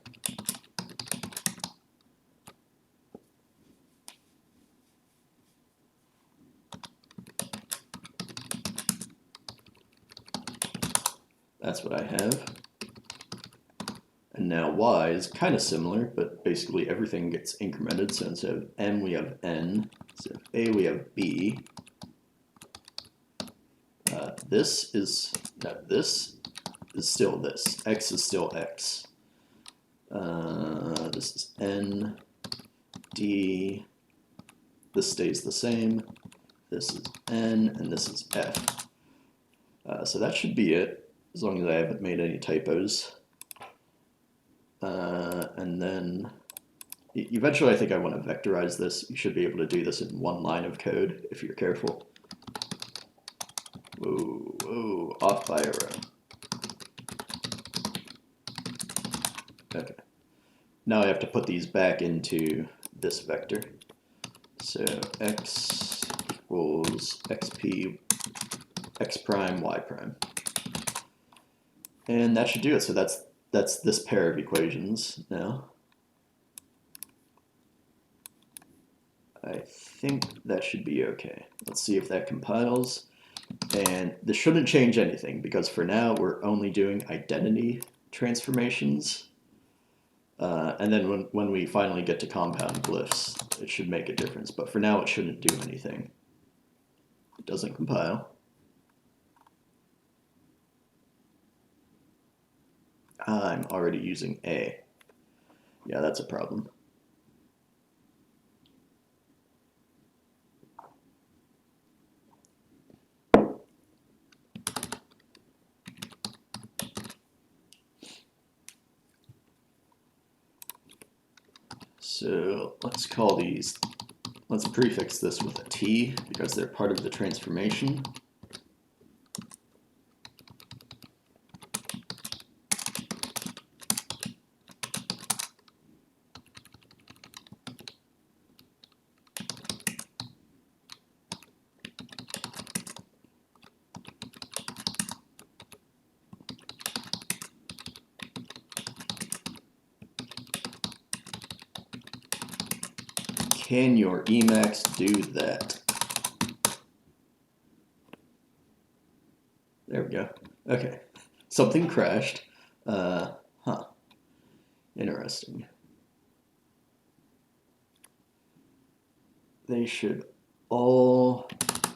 that's what I have. And now Y is kind of similar, but basically everything gets incremented. So instead of M, we have N. Instead of A, we have B. This is still this. X is still X. This is N, D. This stays the same. This is N, and this is F. So that should be it, as long as I haven't made any typos. And then eventually I think I want to vectorize this. You should be able to do this in one line of code if you're careful. Whoa, whoa, off by a row. Okay. Now I have to put these back into this vector. So x equals xp, x prime, y prime. And that should do it. So that's this pair of equations now. I think that should be okay. Let's see if that compiles. And this shouldn't change anything because for now we're only doing identity transformations. And then when we finally get to compound glyphs, it should make a difference. But for now it shouldn't do anything. It doesn't compile. I'm already using A. Yeah, that's a problem. So let's prefix this with a T because they're part of the transformation. Can your Emacs do that? There we go. Okay. Something crashed. Interesting. They should all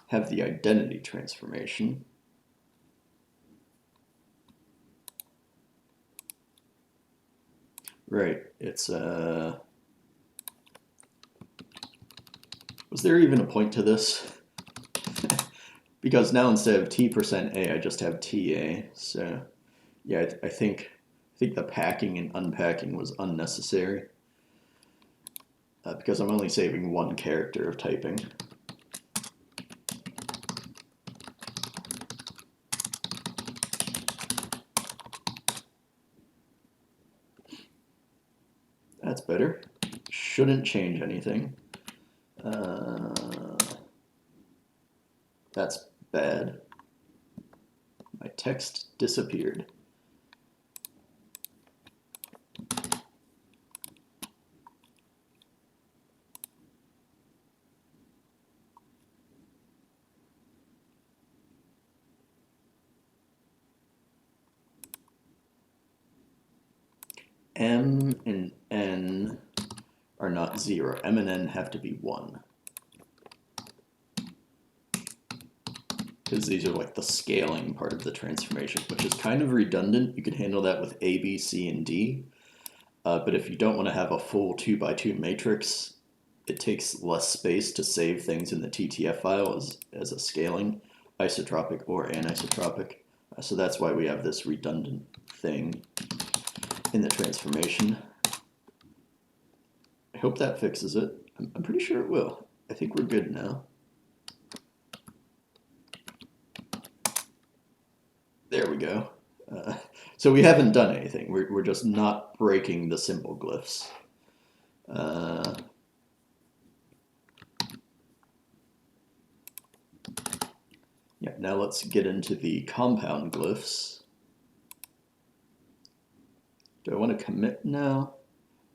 have the identity transformation. Right. It's was there even a point to this? Because now instead of T %A, I just have TA. So yeah, I think the packing and unpacking was unnecessary because I'm only saving one character of typing. That's better. Shouldn't change anything. That's bad. My text disappeared. M and N are not 0. M and N have to be 1. because these are like the scaling part of the transformation, which is kind of redundant. You could handle that with A, B, C, and D. But if you don't want to have a full 2x2 matrix, it takes less space to save things in the TTF file as a scaling, isotropic or anisotropic. So that's why we have this redundant thing in the transformation. I hope that fixes it. I'm pretty sure it will. I think we're good now. There we go. So we haven't done anything. We're just not breaking the simple glyphs. Yeah, now let's get into the compound glyphs. Do I want to commit now?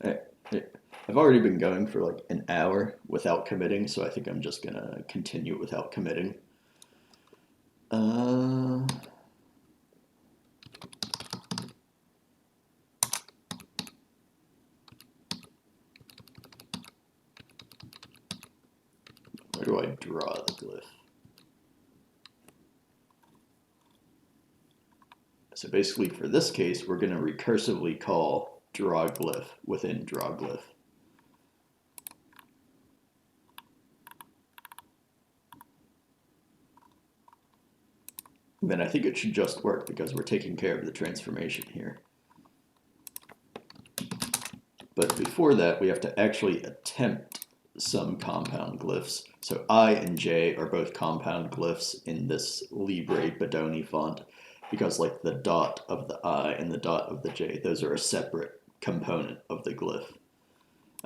I've already been going for like an hour without committing, so I think I'm just gonna continue without committing. Where do I draw the glyph? So basically for this case, we're going to recursively call draw glyph within draw glyph. And then I think it should just work because we're taking care of the transformation here. But before that, we have to actually attempt some compound glyphs. So I and J are both compound glyphs in this Libre Bedoni font, because like the dot of the I and the dot of the J, those are a separate component of the glyph.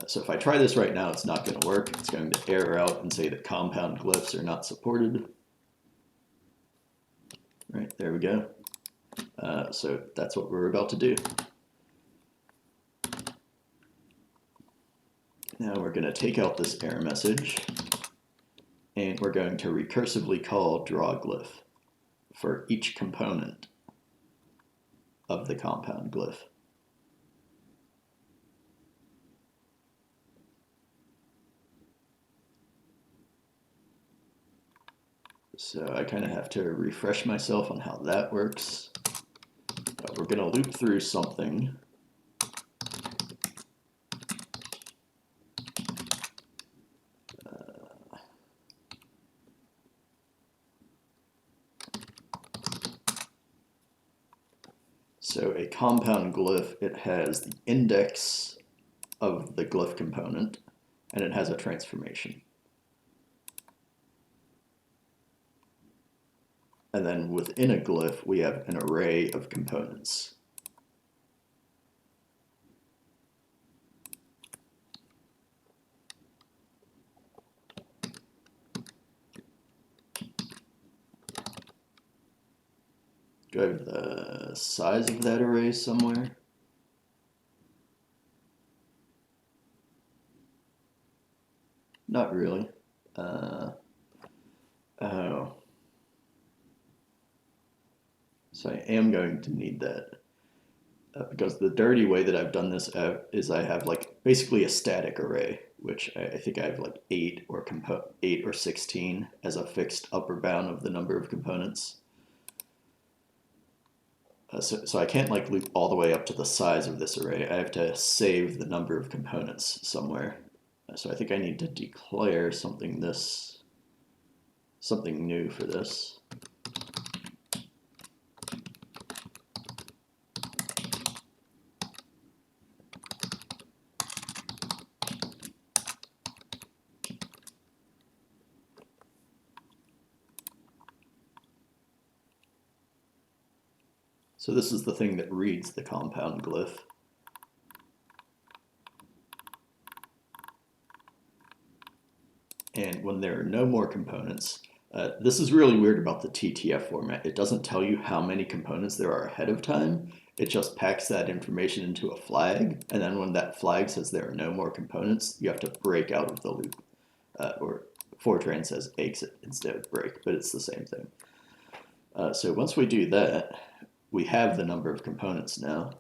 So if I try this right now, it's not going to work. It's going to error out and say that compound glyphs are not supported. Right, there we go. So that's what we're about to do. Now we're going to take out this error message, and we're going to recursively call draw glyph for each component of the compound glyph. So I kind of have to refresh myself on how that works. We're going to loop through something. So a compound glyph, it has the index of the glyph component, and it has a transformation. And then within a glyph, we have an array of components. Do I have the size of that array somewhere? Not really. Oh. So I am going to need that. Because the dirty way that I've done this is I have like basically a static array, which I think I have like 8 or 16 as a fixed upper bound of the number of components. So I can't like loop all the way up to the size of this array. I have to save the number of components somewhere. So I think I need to declare something new for this. So this is the thing that reads the compound glyph. And when there are no more components, this is really weird about the TTF format. It doesn't tell you how many components there are ahead of time. It just packs that information into a flag. And then when that flag says there are no more components, you have to break out of the loop. Or Fortran says exit instead of break, but it's the same thing. So once we do that, we have the number of components now.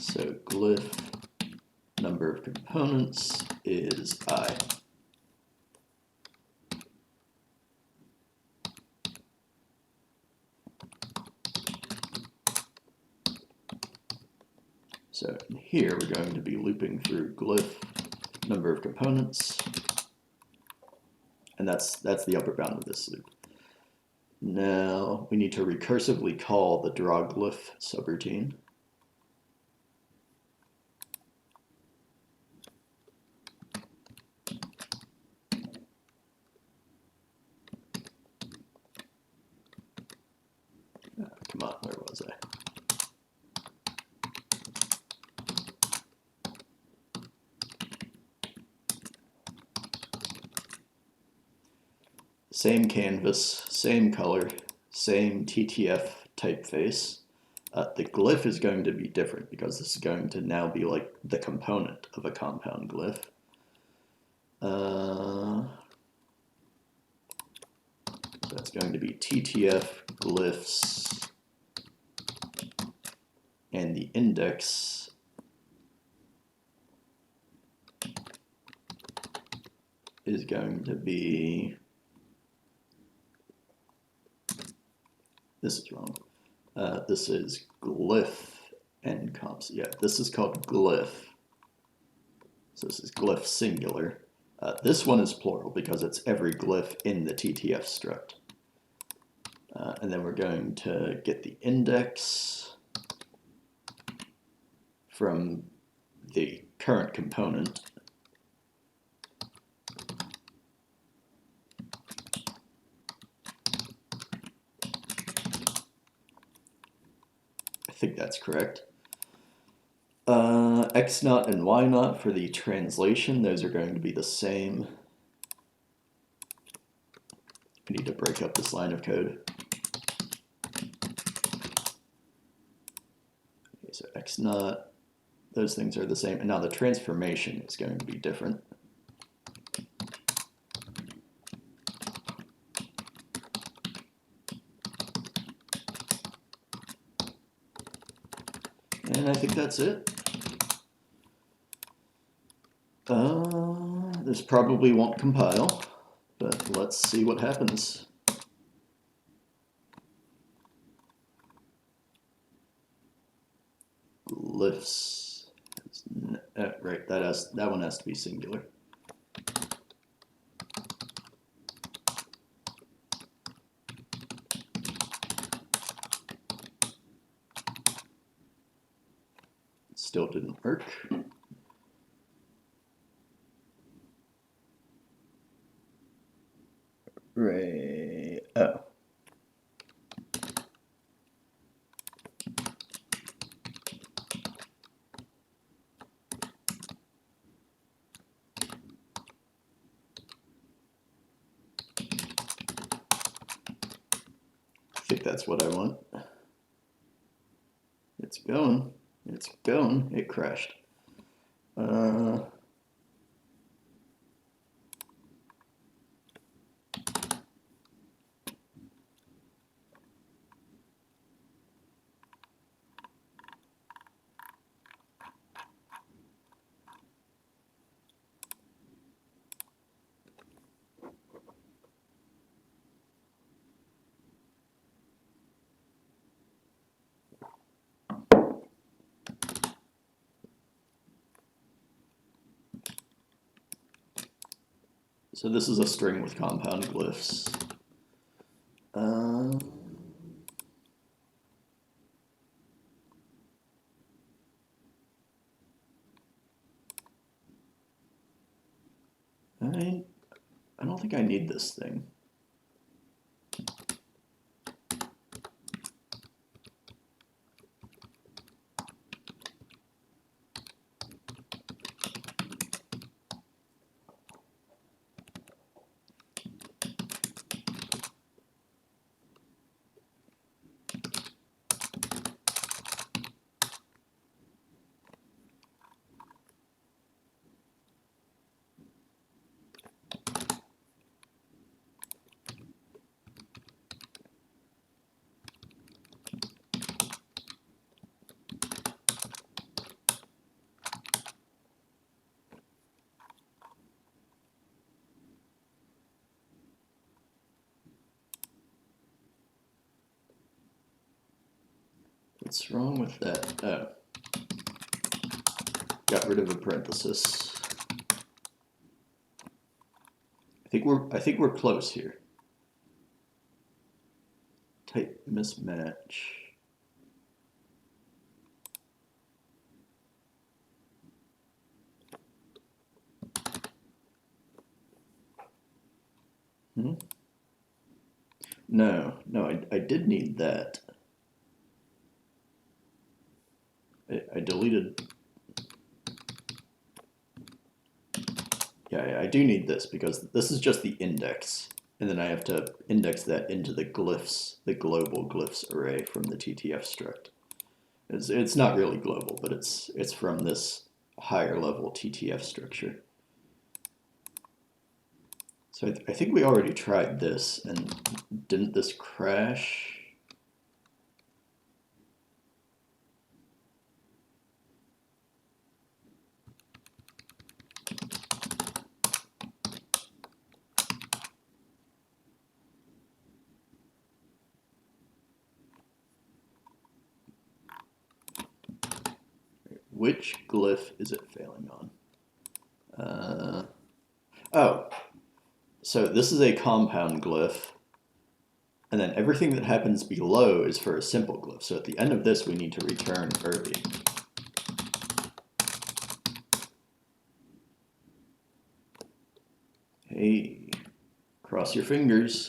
So glyph number of components is I. So here we're going to be looping through glyph number of components, and that's the upper bound of this loop. Now we need to recursively call the draw glyph subroutine. Come on, where was I? Same canvas, same color, same TTF typeface. The glyph is going to be different because this is going to now be like the component of a compound glyph. That's going to be TTF glyphs, and the index is going to be, this is wrong. This is glyph and comps. Yeah, this is called glyph. So this is glyph singular. This one is plural because it's every glyph in the TTF struct. And then we're going to get the index from the current component. I think that's correct. X naught and Y naught for the translation, those are going to be the same. I need to break up this line of code. Okay, so X naught, those things are the same. And now the transformation is going to be different. And I think that's it. This probably won't compile, but let's see what happens. Glyphs. Right, that one has to be singular. Still didn't work. Right. Oh. I think that's what I want. It's going. It's going. It crashed. So this is a string with compound glyphs. I don't think I need this thing. What's wrong with that? Oh. got rid of a parenthesis. I think we're close here. Type mismatch. No, I did need that. I deleted. Yeah, I do need this because this is just the index. And then I have to index that into the glyphs, the global glyphs array from the TTF struct. It's not really global, but it's from this higher level TTF structure. So I think we already tried this, and didn't this crash? Which glyph is it failing on? Oh, so this is a compound glyph, and then everything that happens below is for a simple glyph. So at the end of this, we need to return Irby. Hey, cross your fingers.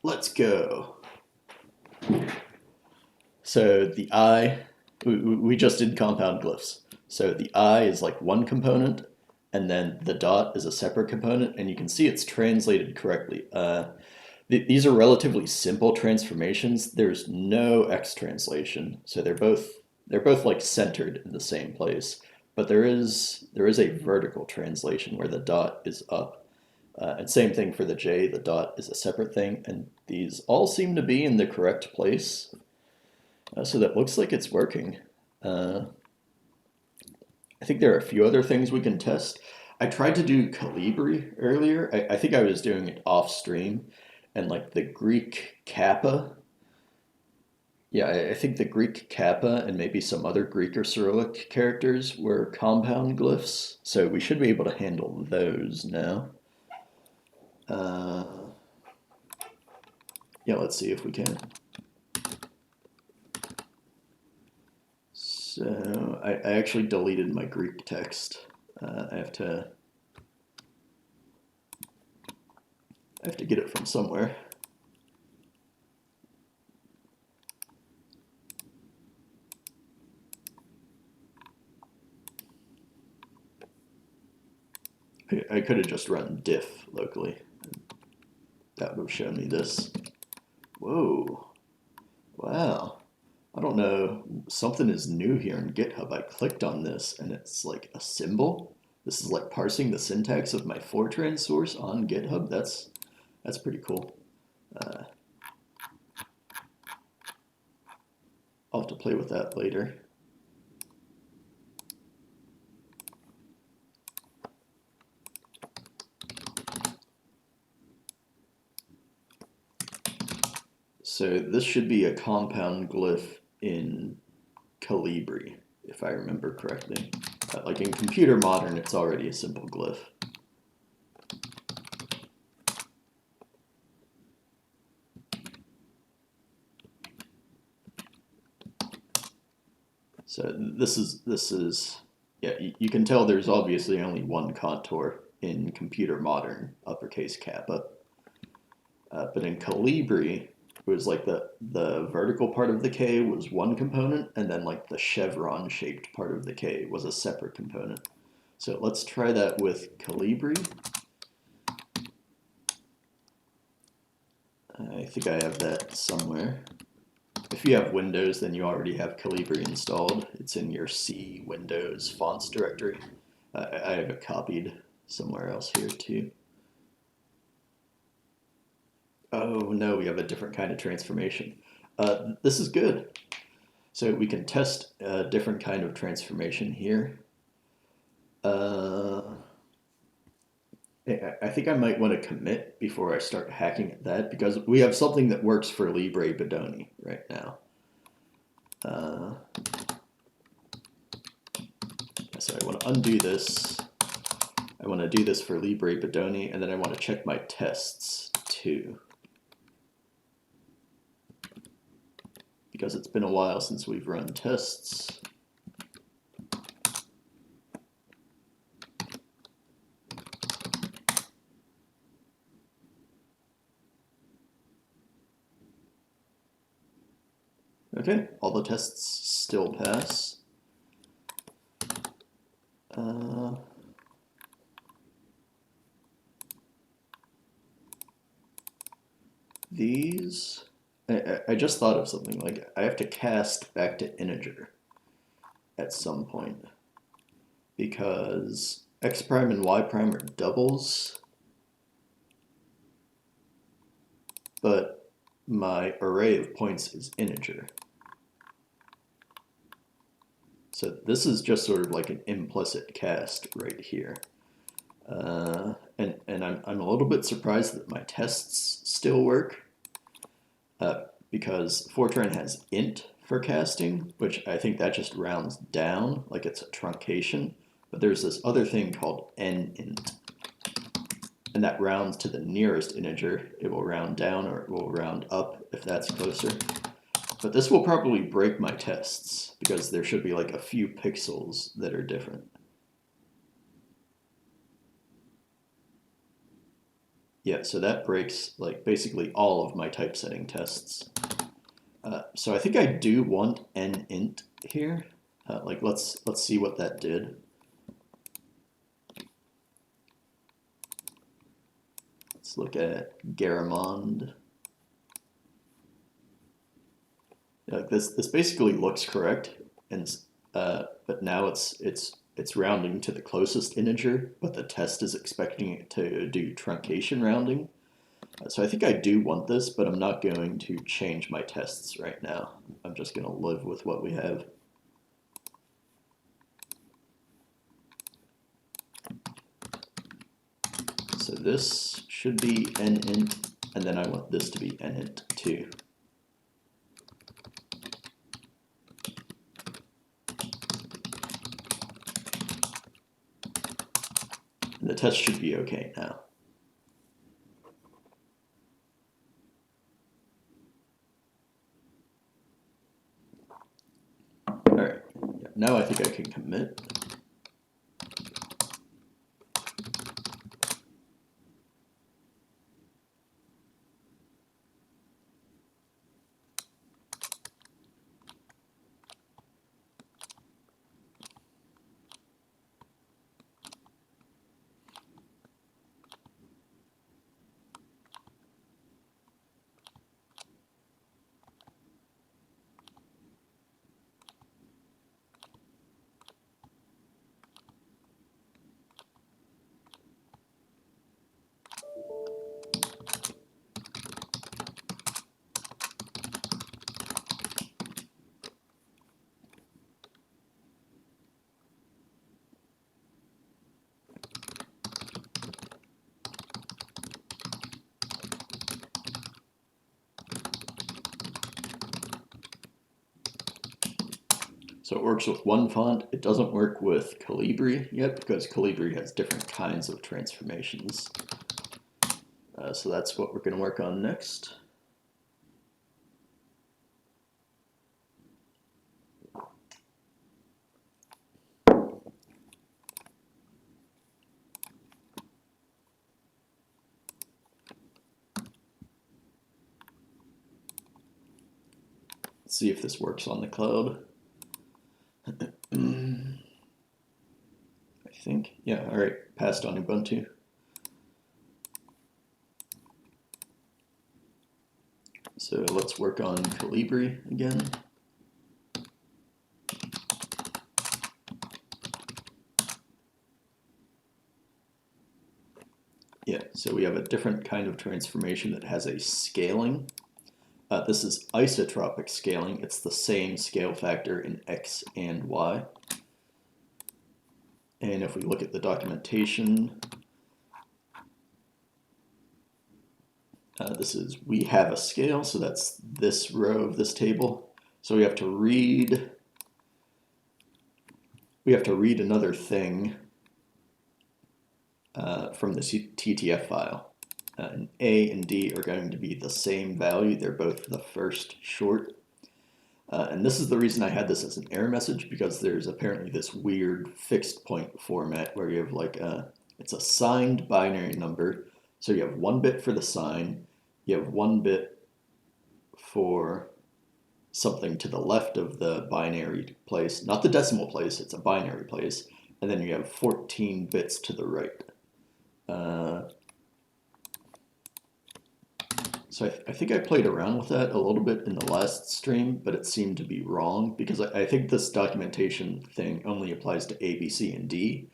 Let's go. So the I, we just did compound glyphs. So the I is like one component, and then the dot is a separate component, and you can see it's translated correctly. These are relatively simple transformations. There's no X translation, so they're both like centered in the same place. But there is a vertical translation where the dot is up. And same thing for the J, the dot is a separate thing, and these all seem to be in the correct place. So that looks like it's working. I think there are a few other things we can test. I tried to do Calibri earlier. I think I was doing it off stream, and like the Greek kappa. Yeah, I think the Greek kappa and maybe some other Greek or Cyrillic characters were compound glyphs. So we should be able to handle those now. Yeah, let's see if we can. So I actually deleted my Greek text. I have to get it from somewhere. I could have just run diff locally. That would have shown me this. Whoa. Wow. I don't know. Something is new here in GitHub. I clicked on this and it's like a symbol. This is like parsing the syntax of my Fortran source on GitHub. That's pretty cool. I'll have to play with that later. So this should be a compound glyph in Calibri, if I remember correctly. Like in Computer Modern, it's already a simple glyph. So this is yeah, you can tell there's obviously only one contour in Computer Modern, uppercase kappa. But in Calibri, it was like the vertical part of the K was one component, and then like the chevron shaped part of the K was a separate component. So let's try that with Calibri. I think I have that somewhere. If you have Windows, then you already have Calibri installed. It's in your C Windows fonts directory. I have it copied somewhere else here too. Oh no, we have a different kind of transformation. This is good. So we can test a different kind of transformation here. I think I might want to commit before I start hacking at that, because we have something that works for Libre Bedoni right now. So I want to undo this. I want to do this for Libre Bedoni, and then I want to check my tests too. Because it's been a while since we've run tests. Okay, all the tests still pass. These, I just thought of something, like I have to cast back to integer at some point because x prime and y prime are doubles, but my array of points is integer. So this is just sort of like an implicit cast right here. And I'm a little bit surprised that my tests still work because Fortran has int for casting, which I think that just rounds down, like it's a truncation. But there's this other thing called nint, and that rounds to the nearest integer. It will round down or it will round up if that's closer. But this will probably break my tests because there should be like a few pixels that are different. Yeah, so that breaks like basically all of my typesetting tests. So I think I do want nint here. Like let's see what that did. Let's look at Garamond. Like this basically looks correct, and but now it's rounding to the closest integer, but the test is expecting it to do truncation rounding. So I think I do want this, but I'm not going to change my tests right now. I'm just going to live with what we have. So this should be nint, and then I want this to be nint too. And the test should be okay now. All right, yeah, now I think I can commit. So it works with one font. It doesn't work with Calibri yet because Calibri has different kinds of transformations. So that's what we're going to work on next. Let's see if this works on the cloud. I think, yeah, all right, passed on Ubuntu. So let's work on Calibri again. Yeah, so we have a different kind of transformation that has a scaling. This is isotropic scaling. It's the same scale factor in x and y. And if we look at the documentation, this is, we have a scale, so that's this row of this table. So we have to read we have to read another thing from the TTF file. And A and D are going to be the same value. They're both the first short. And this is the reason I had this as an error message, because there's apparently this weird fixed point format where you have like it's a signed binary number. So you have 1 bit for the sign, you have 1 bit for something to the left of the binary place, not the decimal place, it's a binary place, and then you have 14 bits to the right. So I think I played around with that a little bit in the last stream, but it seemed to be wrong, because I think this documentation thing only applies to A, B, C, and D.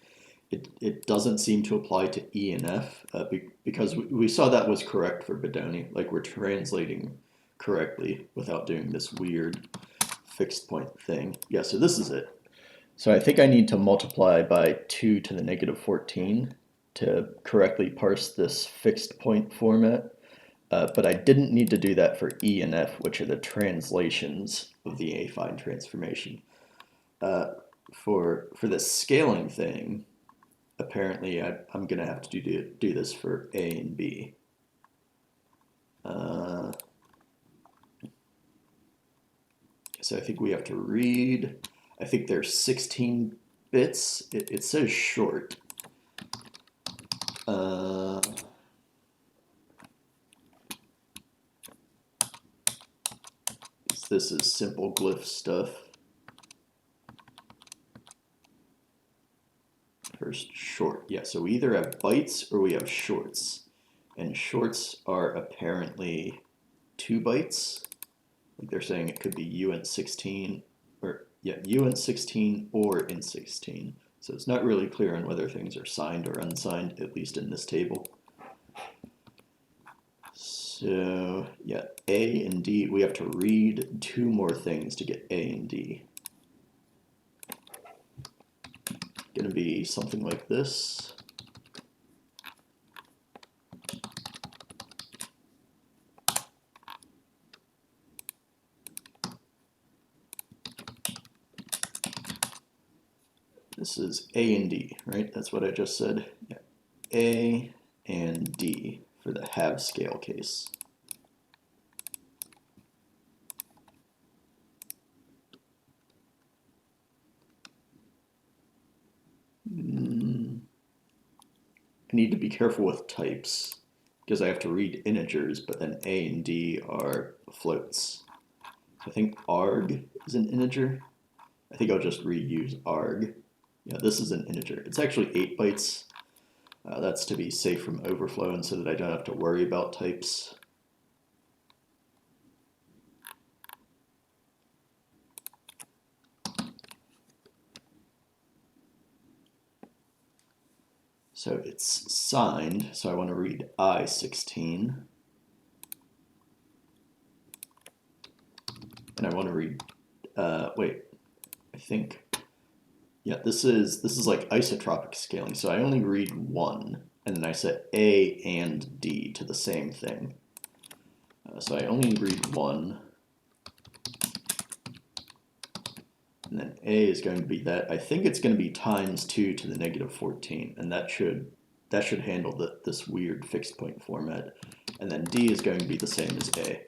It doesn't seem to apply to E and F, because we saw that was correct for Bedoni. Like, we're translating correctly without doing this weird fixed point thing. Yeah, so this is it. So I think I need to multiply by 2 to the negative 14 to correctly parse this fixed point format. But I didn't need to do that for E and F, which are the translations of the affine transformation. For this scaling thing, apparently I'm going to have to do this for A and B. So I think we have to read, I think there's 16 bits. It says short. This is simple glyph stuff. First short. Yeah, so we either have bytes or we have shorts. And shorts are apparently 2 bytes. Like, they're saying it could be uint16 or yeah, uint16 or int16. So it's not really clear on whether things are signed or unsigned, at least in this table. So yeah, A and D, we have to read 2 more things to get A and D. Going to be something like this. This is A and D, right? That's what I just said. Yeah. A and D for the half scale case. I need to be careful with types, because I have to read integers, but then A and D are floats. I think arg is an integer. I think I'll just reuse arg. Yeah, this is an integer. It's actually 8 bytes. That's to be safe from overflow and so that I don't have to worry about types. So it's signed, so I want to read I16. And I want to read, wait, I think, yeah, this is like isotropic scaling, so I only read 1, and then I set A and D to the same thing. So I only read 1, and then A is going to be that. I think it's going to be times 2 to the negative 14, and that should handle this weird fixed point format. And then D is going to be the same as A.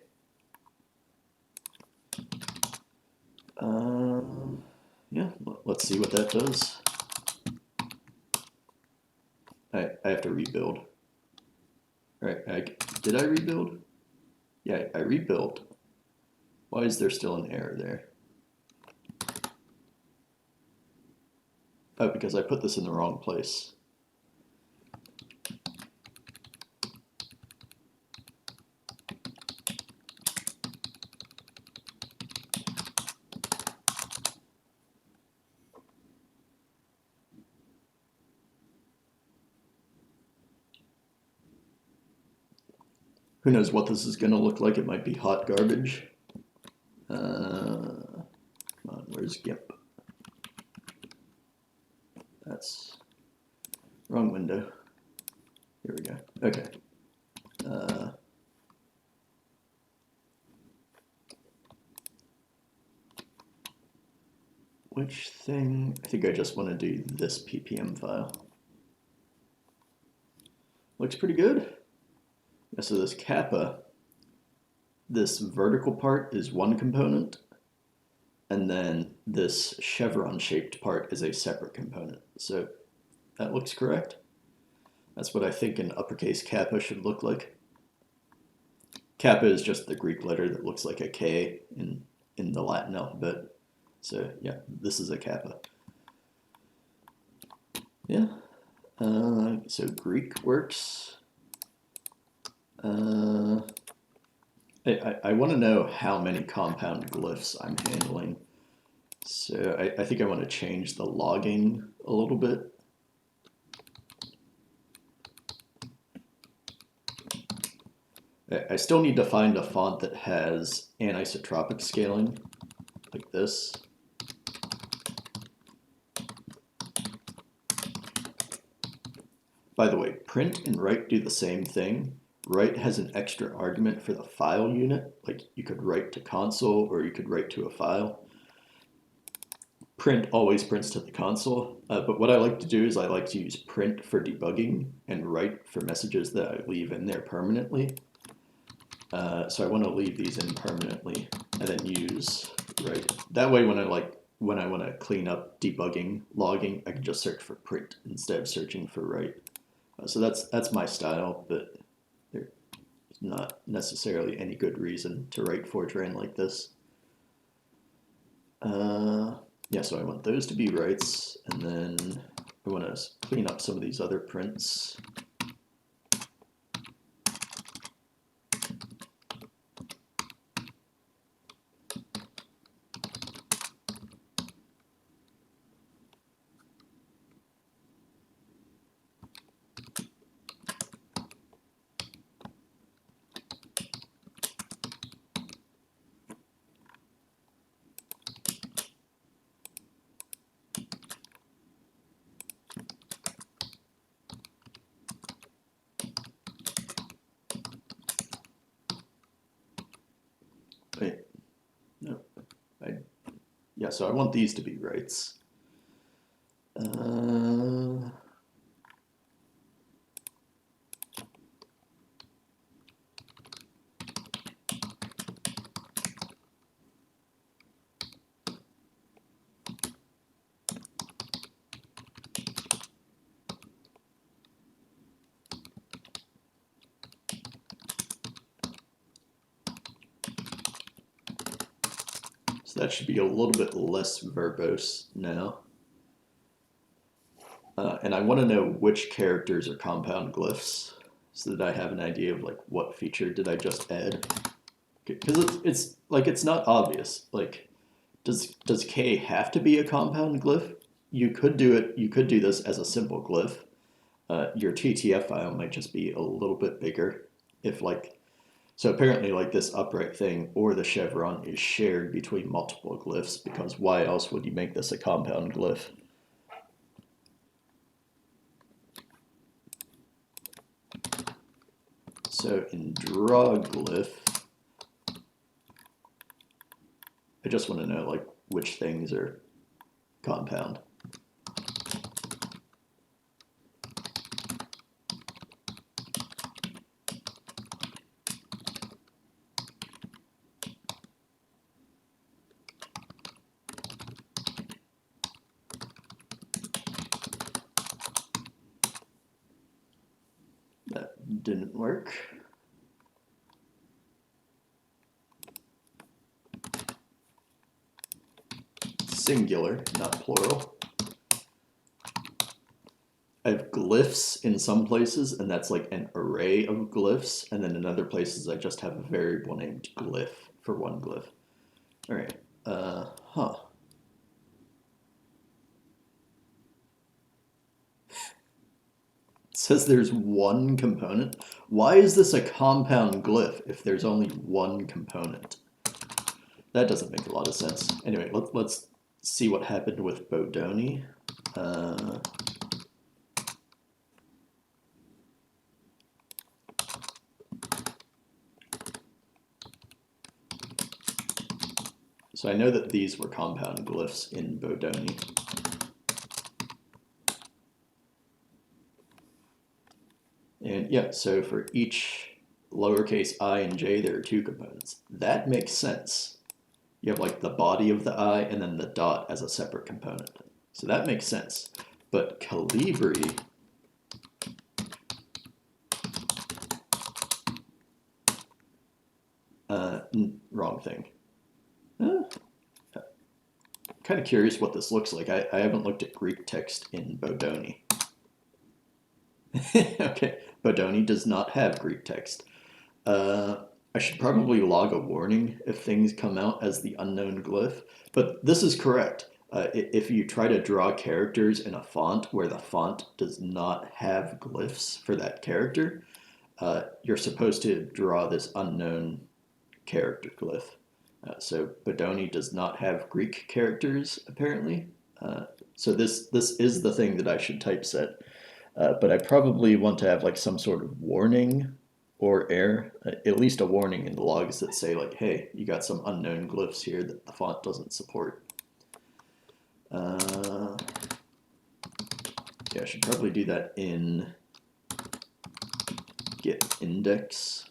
Yeah, let's see what that does. I have to rebuild. All right, did I rebuild? Yeah, I rebuilt. Why is there still an error there? Oh, because I put this in the wrong place. Who knows what this is going to look like? It might be hot garbage. Come on, where's GIMP? That's wrong window. Here we go. Okay. which thing? I think I just want to do this ppm file. Looks pretty good. Yeah, so this kappa, this vertical part is one component, and then this chevron shaped part is a separate component. So that looks correct. That's what I think an uppercase kappa should look like. Kappa is just the Greek letter that looks like a K in the Latin alphabet. So yeah, this is a kappa. Yeah, so Greek works. I want to know how many compound glyphs I'm handling. So I think I want to change the logging a little bit. I still need to find a font that has anisotropic scaling, like this. By the way, print and write do the same thing. Write has an extra argument for the file unit, like you could write to console or you could write to a file. Print always prints to the console, but what I like to do is I like to use print for debugging and write for messages that I leave in there permanently. So I want to leave these in permanently and then use write. That way when I want to clean up debugging logging, I can just search for print instead of searching for write. So that's my style, but there's not necessarily any good reason to write Fortran like this. Yeah, so I want those to be writes, and then I want to clean up some of these other prints. Wait, no, yeah, so I want these to be writes. So that should be a little bit less verbose now. And I want to know which characters are compound glyphs so that I have an idea of like what feature did I just add. Because it's not obvious. Like, does K have to be a compound glyph? You could do this as a simple glyph. Your TTF file might just be a little bit bigger if so apparently like this upright thing or the chevron is shared between multiple glyphs, because why else would you make this a compound glyph? So in draw glyph, I just want to know like which things are compound. That didn't work. Singular, not plural. I have glyphs in some places, and that's like an array of glyphs, and then in other places I just have a variable named glyph for one glyph. All right, It says there's one component. Why is this a compound glyph if there's only one component? That doesn't make a lot of sense. Anyway, let's see what happened with Bodoni. So I know that these were compound glyphs in Bodoni. And yeah, so for each lowercase I and j, there are two components. That makes sense. You have like the body of the I and then the dot as a separate component. So that makes sense. But Calibri, wrong thing. Kind of curious what this looks like. I haven't looked at Greek text in Bodoni. Okay, Bodoni does not have Greek text. I should probably log a warning if things come out as the unknown glyph, but this is correct. If you try to draw characters in a font where the font does not have glyphs for that character, you're supposed to draw this unknown character glyph. So Bodoni does not have Greek characters, apparently. So this is the thing that I should typeset. But I probably want to have like some sort of warning or error, at least a warning in the logs that say like, hey, you got some unknown glyphs here that the font doesn't support. Yeah, I should probably do that in get index.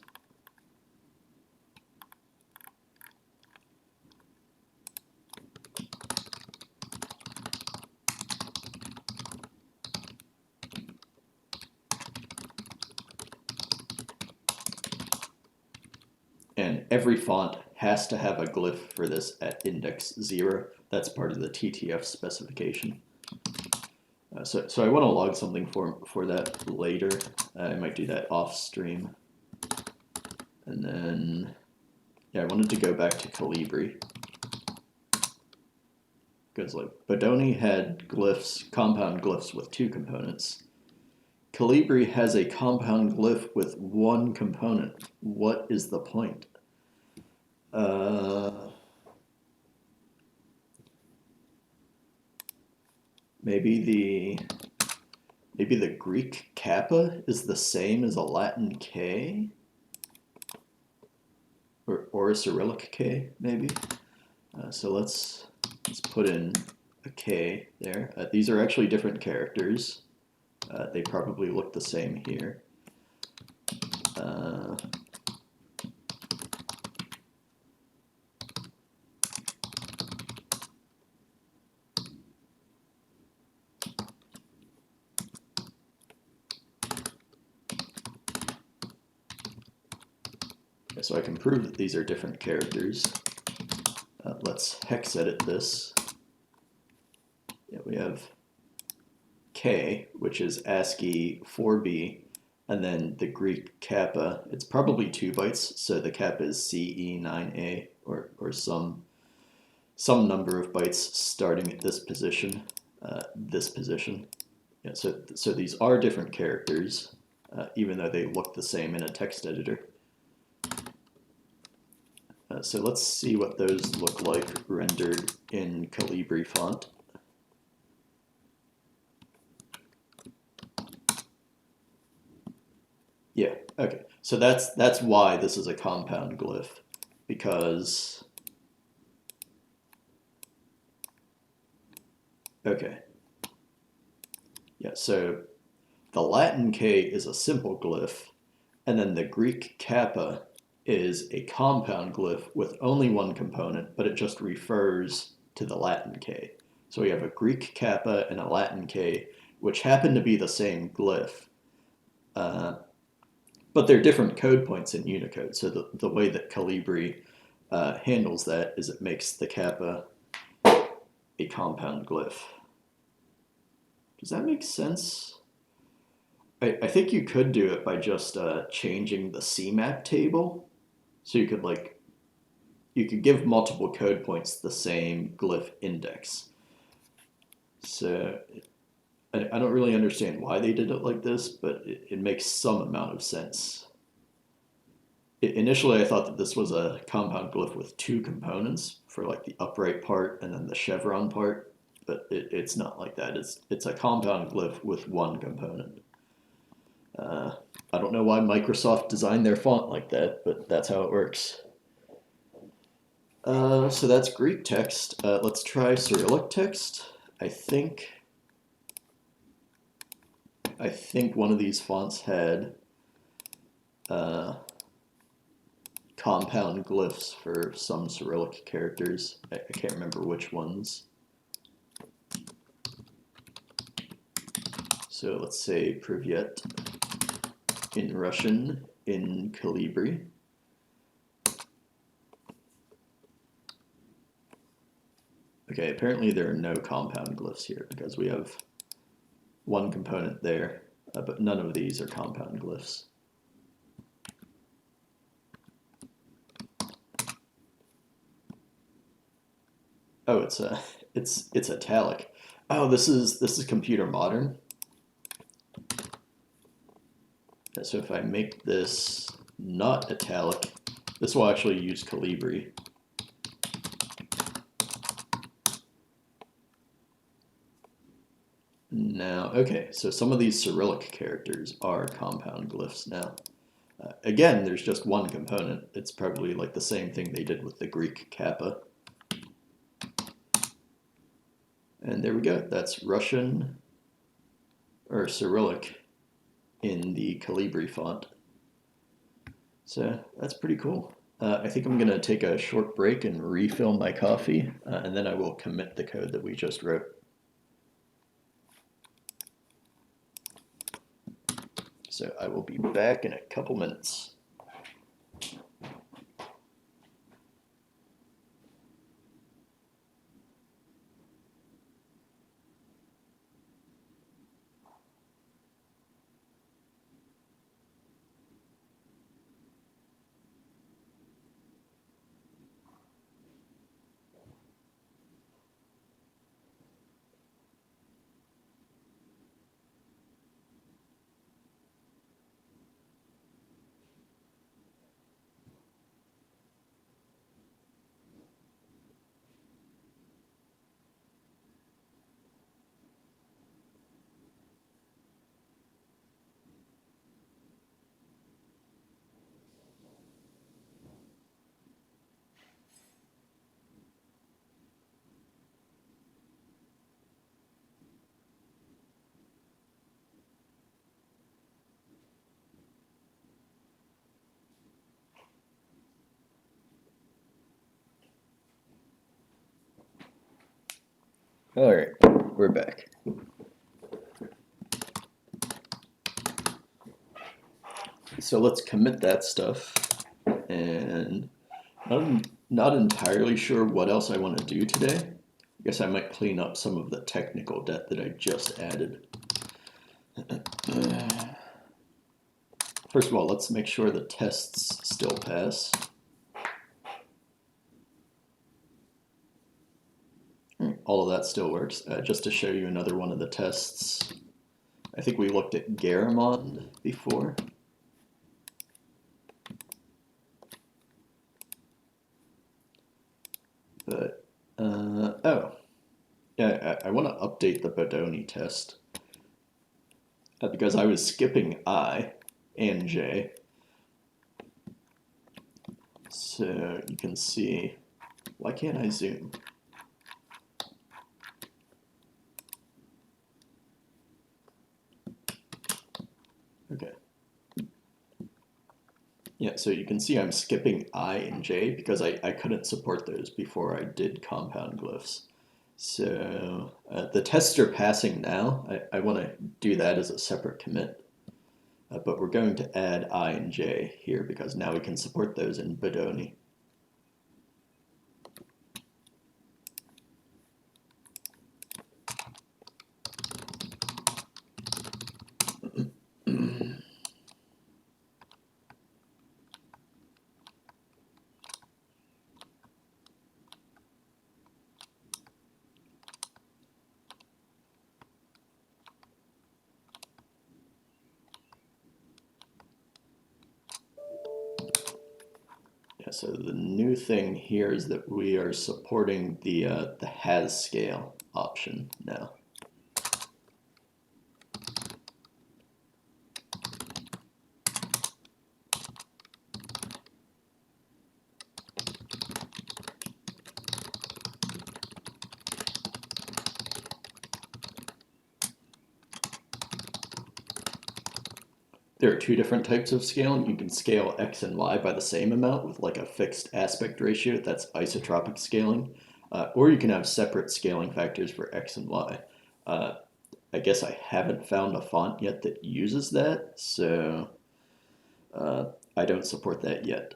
And every font has to have a glyph for this at index 0. That's part of the TTF specification. So I want to log something for that later. I might do that off stream. And then, yeah, I wanted to go back to Calibri. Because like Bodoni had glyphs, compound glyphs with two components. Calibri has a compound glyph with one component. What is the point? Maybe the Greek kappa is the same as a Latin K? Or a Cyrillic K, maybe? So let's put in a K there. These are actually different characters. They probably look the same here. So I can prove that these are different characters. Let's hex edit this. Yeah, we have K, which is ASCII 4B, and then the Greek kappa. It's probably 2 bytes, so the kappa is CE9A, or some number of bytes starting at this position. Yeah, so these are different characters, even though they look the same in a text editor. So let's see what those look like rendered in Calibri font. Yeah, okay. So that's why this is a compound glyph, because okay. Yeah, so the Latin K is a simple glyph, and then the Greek kappa is a compound glyph with only one component, but it just refers to the Latin K. So we have a Greek kappa and a Latin K, which happen to be the same glyph, but they're different code points in Unicode. So the way that Calibri handles that is it makes the kappa a compound glyph. Does that make sense? I think you could do it by just changing the CMAP table. So you could give multiple code points the same glyph index. So I don't really understand why they did it like this, but it makes some amount of sense. Initially, I thought that this was a compound glyph with two components for like the upright part and then the chevron part, but it's not like that. It's a compound glyph with one component. I don't know why Microsoft designed their font like that, but that's how it works. So that's Greek text. Let's try Cyrillic text. I think one of these fonts had compound glyphs for some Cyrillic characters. I can't remember which ones. So let's say Privyet in Russian, in Calibri. Okay, apparently there are no compound glyphs here because we have one component there, but none of these are compound glyphs. Oh, it's italic. Oh, this is computer modern. So if I make this not italic, this will actually use Calibri. Now, okay, so some of these Cyrillic characters are compound glyphs now. Again, there's just one component. It's probably like the same thing they did with the Greek kappa. And there we go. That's Russian or Cyrillic in the Calibri font. So that's pretty cool. I think I'm going to take a short break and refill my coffee, and then I will commit the code that we just wrote. So I will be back in a couple minutes. All right, we're back. So let's commit that stuff, and I'm not entirely sure what else I want to do today. I guess I might clean up some of the technical debt that I just added. First of all, let's make sure the tests still pass. All of that still works. Just to show you another one of the tests, I think we looked at Garamond before. But, oh, yeah, I want to update the Bodoni test because I was skipping I and J. So you can see, why can't I zoom? Okay. Yeah, so you can see I'm skipping I and J because I couldn't support those before I did compound glyphs. So the tests are passing now. I want to do that as a separate commit. But we're going to add I and J here because now we can support those in Bodoni. Yeah, so the new thing here is that we are supporting the has scale option now. there are two different types of scaling. You can scale X and Y by the same amount with like a fixed aspect ratio. That's isotropic scaling. Or you can have separate scaling factors for X and Y. I guess I haven't found a font yet that uses that, so I don't support that yet.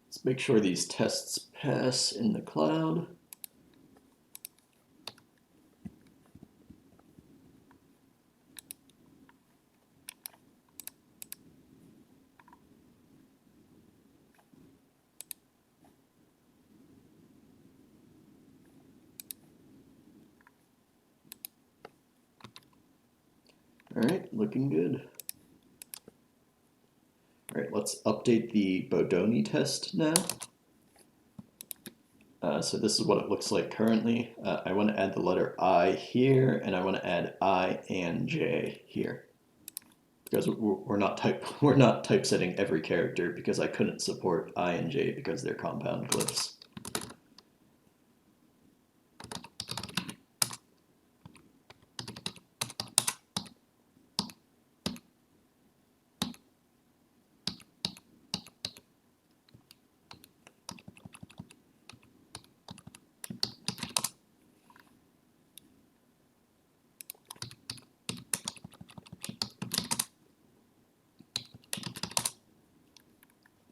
Let's make sure these tests pass in the cloud. All right, looking good. All right, let's update the Bodoni test now. So this is what it looks like currently. I want to add the letter I here, and I want to add I and J here. Because we're not typesetting every character because I couldn't support I and J because they're compound glyphs.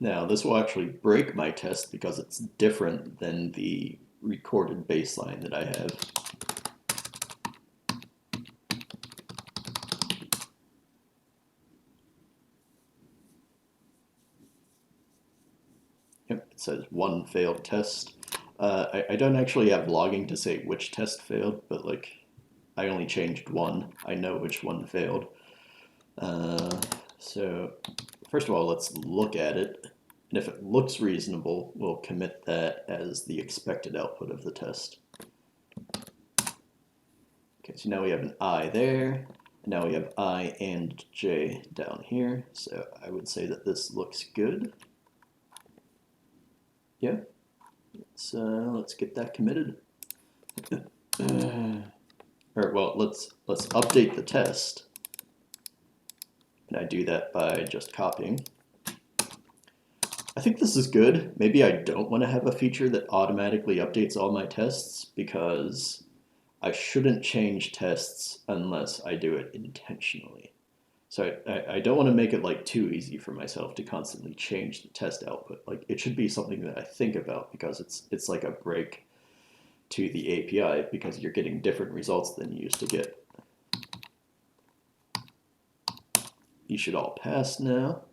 Now, this will actually break my test because it's different than the recorded baseline that I have. Yep, it says one failed test. I don't actually have logging to say which test failed, but like I only changed one. I know which one failed. So first of all, let's look at it. And if it looks reasonable, we'll commit that as the expected output of the test. Okay, so now we have an I there. And now we have I and J down here. So I would say that this looks good. Yeah. Let's get that committed. All right, well, let's update the test. And I do that by just copying. I think this is good. Maybe I don't want to have a feature that automatically updates all my tests because I shouldn't change tests unless I do it intentionally. So I don't want to make it like too easy for myself to constantly change the test output. Like it should be something that I think about because it's like a break to the API because you're getting different results than you used to get. You should all pass now.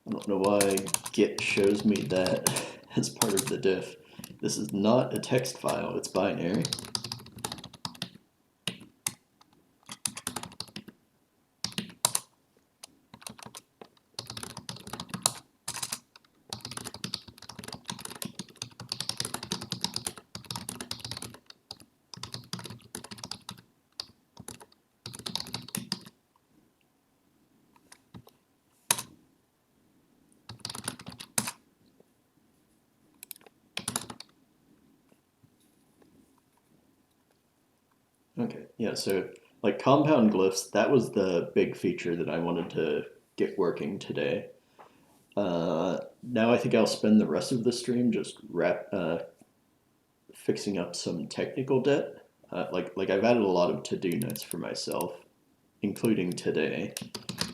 I don't know why Git shows me that as part of the diff. This is not a text file, it's binary. Okay, yeah, so like compound glyphs, that was the big feature that I wanted to get working today. Now I think I'll spend the rest of the stream just fixing up some technical debt. Like I've added a lot of to-do notes for myself, including today.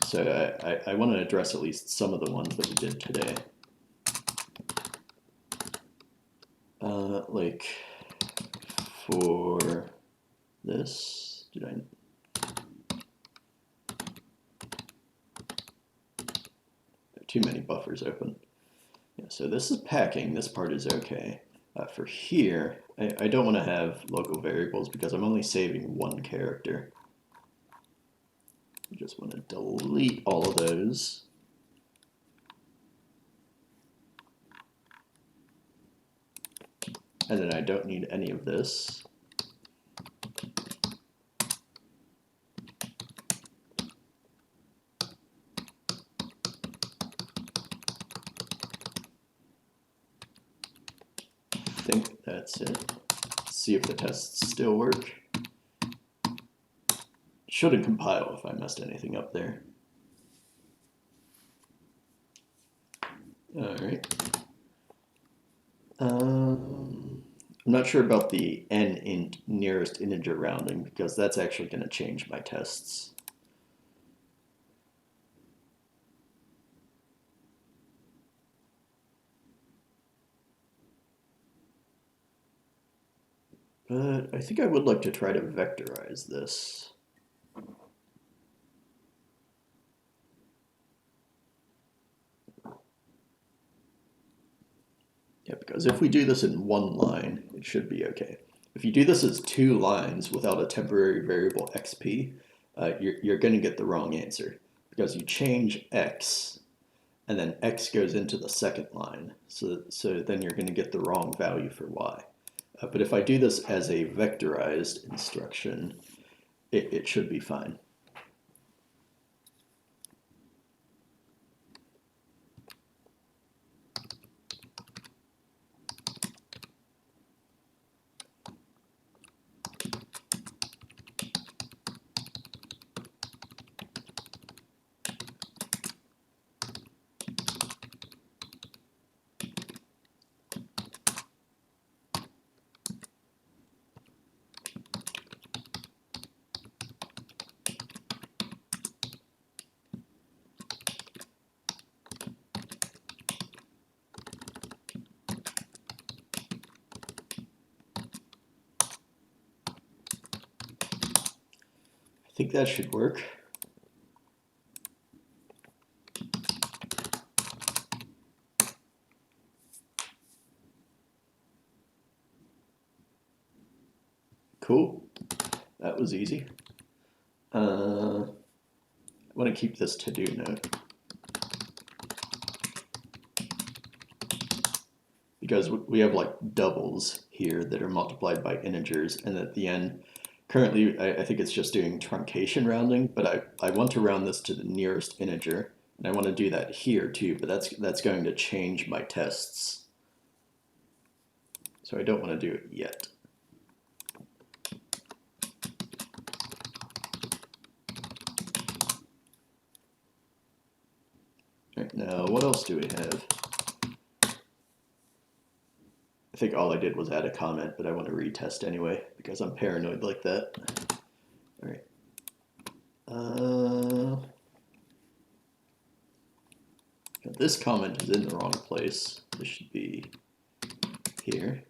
So I want to address at least some of the ones that we did today. Like for this, did I? Too many buffers open. Yeah, so this is packing. This part is okay. For here, I don't want to have local variables because I'm only saving one character. I just want to delete all of those. And then I don't need any of this. That's it. See if the tests still work. Shouldn't compile if I messed anything up there. All right. I'm not sure about the n nearest integer rounding because that's actually going to change my tests. But I think I would like to try to vectorize this. Yeah, because if we do this in one line, it should be okay. If you do this as 2 lines without a temporary variable xp, you're going to get the wrong answer because you change x and then x goes into the second line. So then you're going to get the wrong value for y. But if I do this as a vectorized instruction, it should be fine. I think that should work. Cool. That was easy. I want to keep this to-do note because we have like doubles here that are multiplied by integers, and at the end, currently I think it's just doing truncation rounding, but I want to round this to the nearest integer, and I want to do that here too, but that's going to change my tests. So I don't want to do it yet. Right, now what else do we have? I think all I did was add a comment, but I want to retest anyway because I'm paranoid like that. All right. This comment is in the wrong place. This should be here.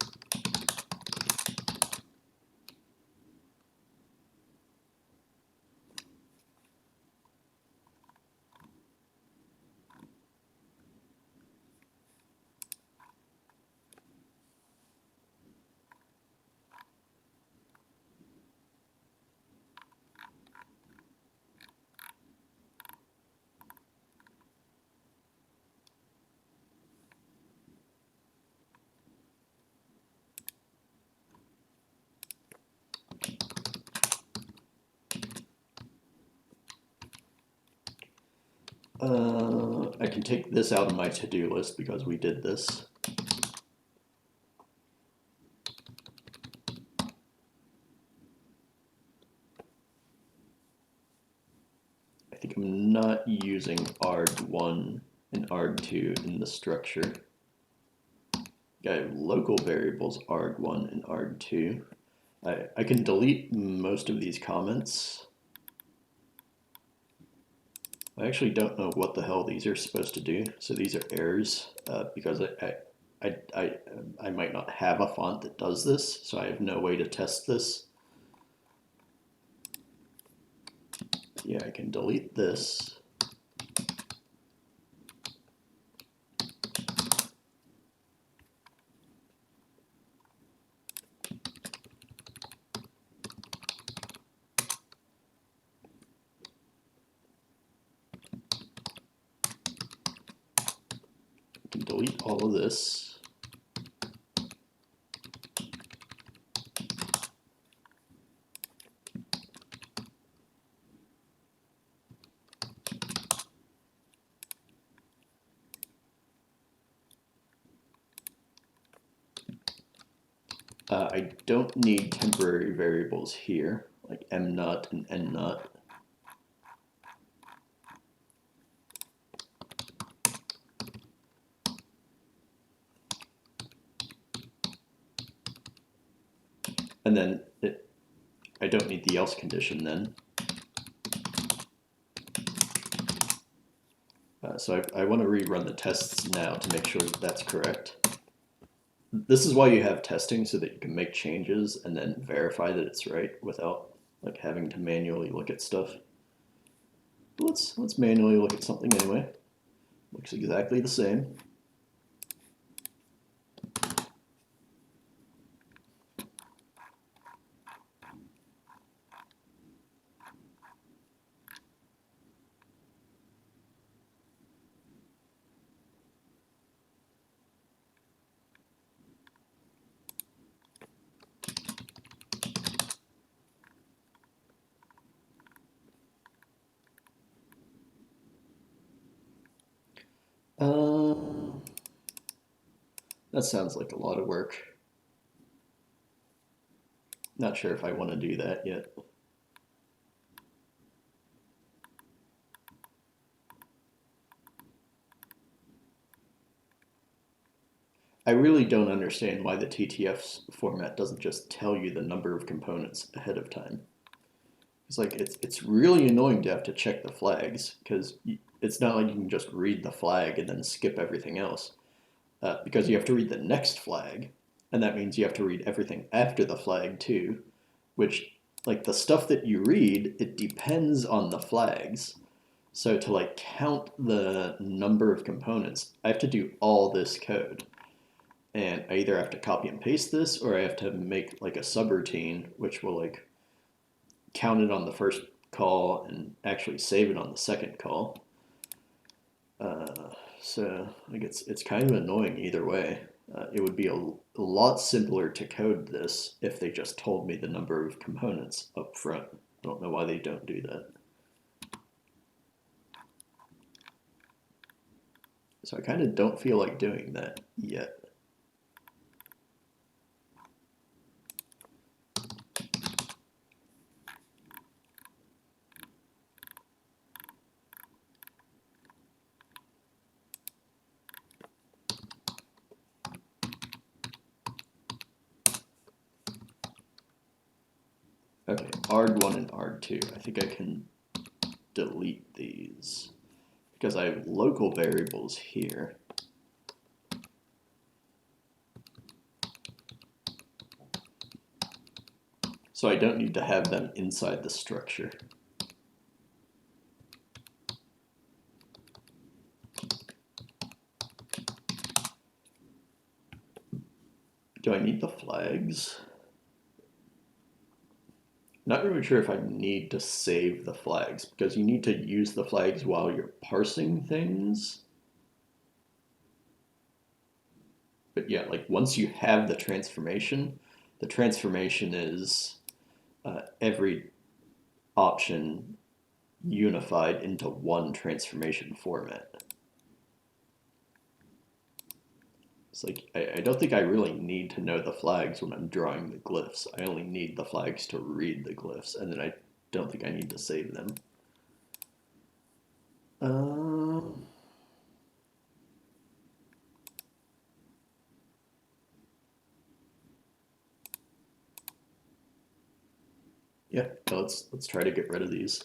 I can take this out of my to-do list because we did this. I think I'm not using arg1 and arg2 in the structure. I have local variables arg1 and arg2. I can delete most of these comments. I actually don't know what the hell these are supposed to do. So these are errors because I might not have a font that does this, so I have no way to test this. Yeah, I can delete this. I can delete all of this. I don't need temporary variables here, like m naught and n naught. And then I don't need the else condition then. So I want to rerun the tests now to make sure that that's correct. This is why you have testing, so that you can make changes and then verify that it's right without like having to manually look at stuff. But let's manually look at something anyway. Looks exactly the same. That sounds like a lot of work. Not sure if I want to do that yet. I really don't understand why the TTF format doesn't just tell you the number of components ahead of time. It's like it's really annoying to have to check the flags, because it's not like you can just read the flag and then skip everything else, because you have to read the next flag, and that means you have to read everything after the flag too, which, like, the stuff that you read, it depends on the flags. So to like count the number of components, I have to do all this code. And I either have to copy and paste this, or I have to make like a subroutine which will like count it on the first call and actually save it on the second call. So like it's kind of annoying either way. It would be a lot simpler to code this if they just told me the number of components up front. I don't know why they don't do that. So I kind of don't feel like doing that yet. Okay, arg1 and arg2. I think I can delete these because I have local variables here. So I don't need to have them inside the structure. Do I need the flags? Not really sure if I need to save the flags, because you need to use the flags while you're parsing things. But yeah, like once you have the transformation is every option unified into one transformation format. It's like, I don't think I really need to know the flags when I'm drawing the glyphs. I only need the flags to read the glyphs, and then I don't think I need to save them. Yeah, let's try to get rid of these.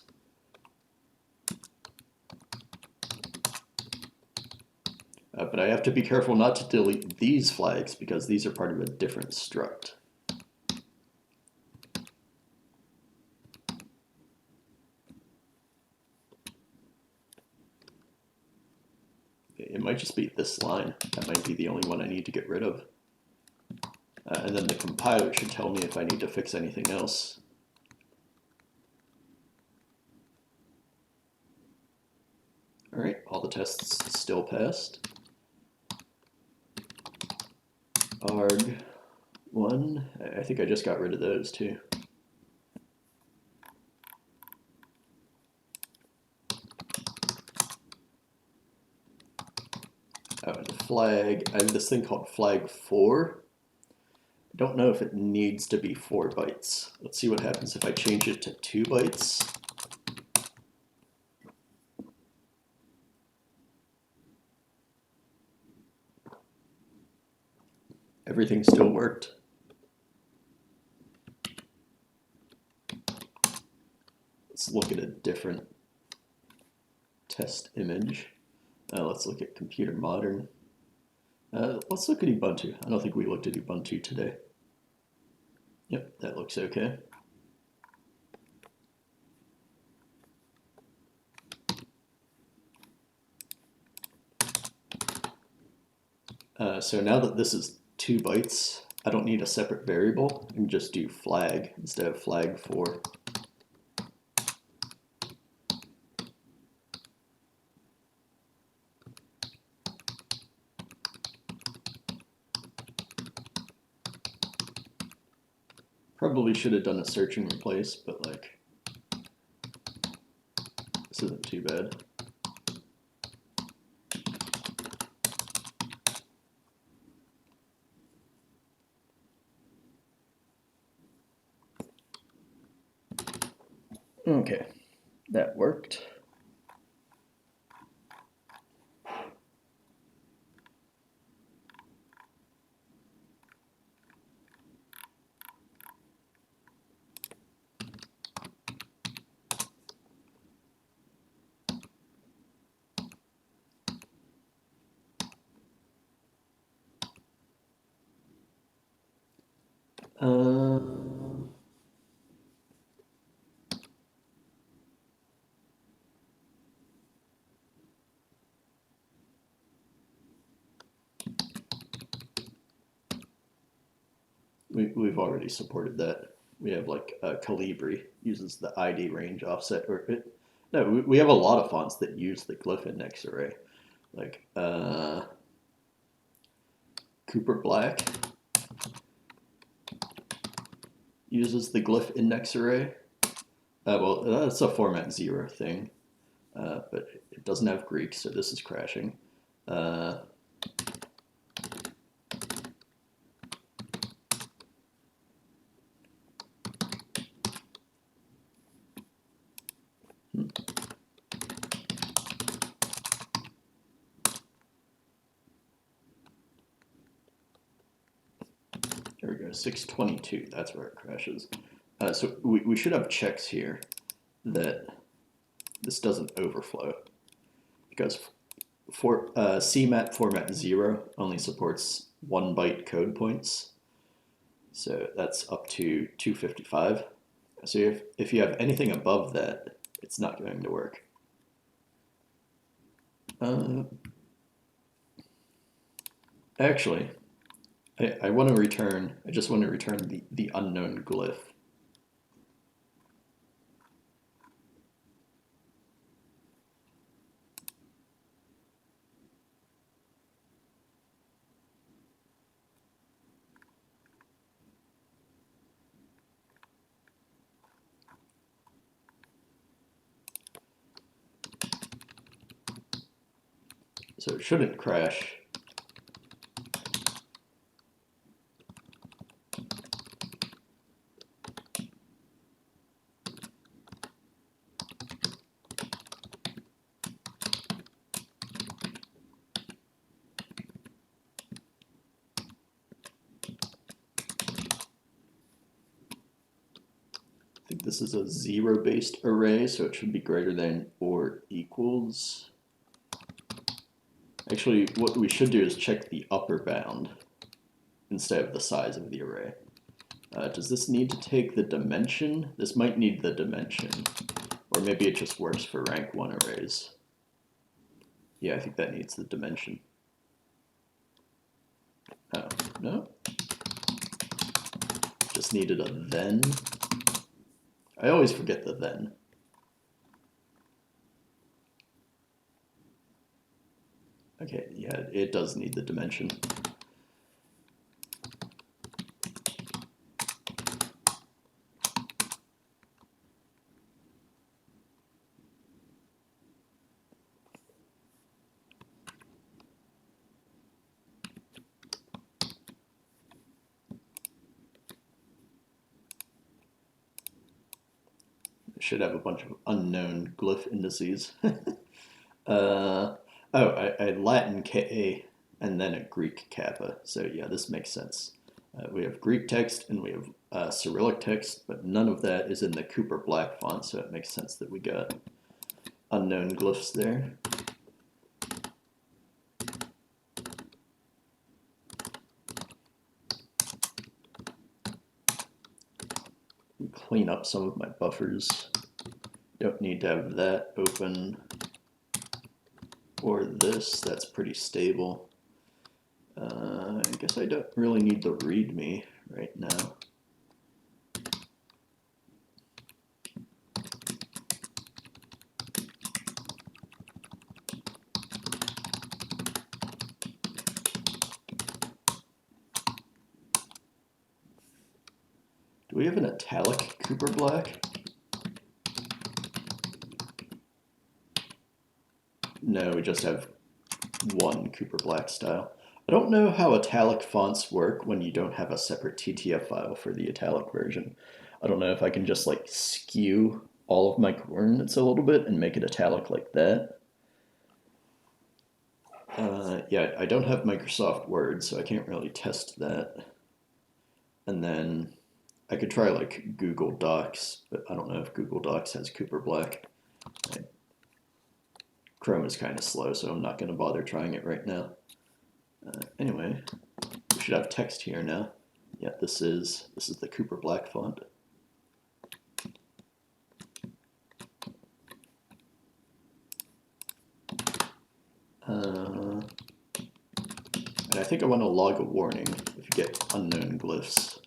But I have to be careful not to delete these flags, because these are part of a different struct. It might just be this line. That might be the only one I need to get rid of. And then the compiler should tell me if I need to fix anything else. All right, all the tests still passed. arg1, I think I just got rid of those too. Oh, and flag, I have this thing called flag4, don't know if it needs to be 4 bytes. Let's see what happens if I change it to 2 bytes. Everything still worked. Let's look at a different test image. Let's look at Computer Modern. Let's look at Ubuntu. I don't think we looked at Ubuntu today. Yep, that looks okay. So now that this is 2 bytes, I don't need a separate variable. I can just do flag instead of flag4. Probably should have done a search and replace, but like, this isn't too bad. Okay, that worked. We've already supported that. We have like Calibri uses the ID range offset, or no, we have a lot of fonts that use the glyph index array, like Cooper Black uses the glyph index array. Well, that's a format 0 thing, but it doesn't have Greek, so this is crashing. There we go, 622, that's where it crashes. So we should have checks here that this doesn't overflow, because for CMAT format 0 only supports 1 byte code points, so that's up to 255. So if you have anything above that, it's not going to work. Actually, I want to return, I just want to return the unknown glyph. So it shouldn't crash. I think this is a 0-based array, so it should be greater than or equals. Actually, what we should do is check the upper bound instead of the size of the array. Does this need to take the dimension? This might need the dimension, or maybe it just works for rank 1 arrays. Yeah, I think that needs the dimension. Oh, no? Just needed a then. I always forget the then. Okay, yeah, it does need the dimension. should have a bunch of unknown glyph indices. Oh, I Latin Ka and then a Greek kappa. So yeah, this makes sense. We have Greek text and we have Cyrillic text, but none of that is in the Cooper Black font, so it makes sense that we got unknown glyphs there. Clean up some of my buffers. Don't need to have that open or this. That's pretty stable. I guess I don't really need the README right now. Do we have an italic Cooper Black? No, we just have one Cooper Black style. I don't know how italic fonts work when you don't have a separate TTF file for the italic version. I don't know if I can just like skew all of my coordinates a little bit and make it italic like that. Yeah, I don't have Microsoft Word, so I can't really test that. And then I could try like Google Docs, but I don't know if Google Docs has Cooper Black. Chrome is kind of slow, so I'm not going to bother trying it right now. Anyway, we should have text here now. Yeah, this is the Cooper Black font. And I think I want to log a warning if you get unknown glyphs.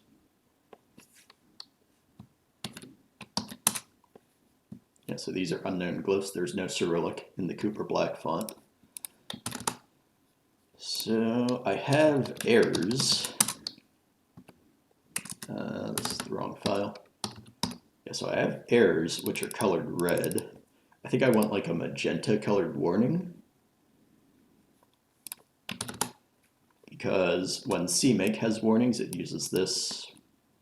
Yeah, so these are unknown glyphs. There's no Cyrillic in the Cooper Black font. So I have errors. This is the wrong file. Yeah, so I have errors which are colored red. I think I want like a magenta colored warning. Because when CMake has warnings, it uses this.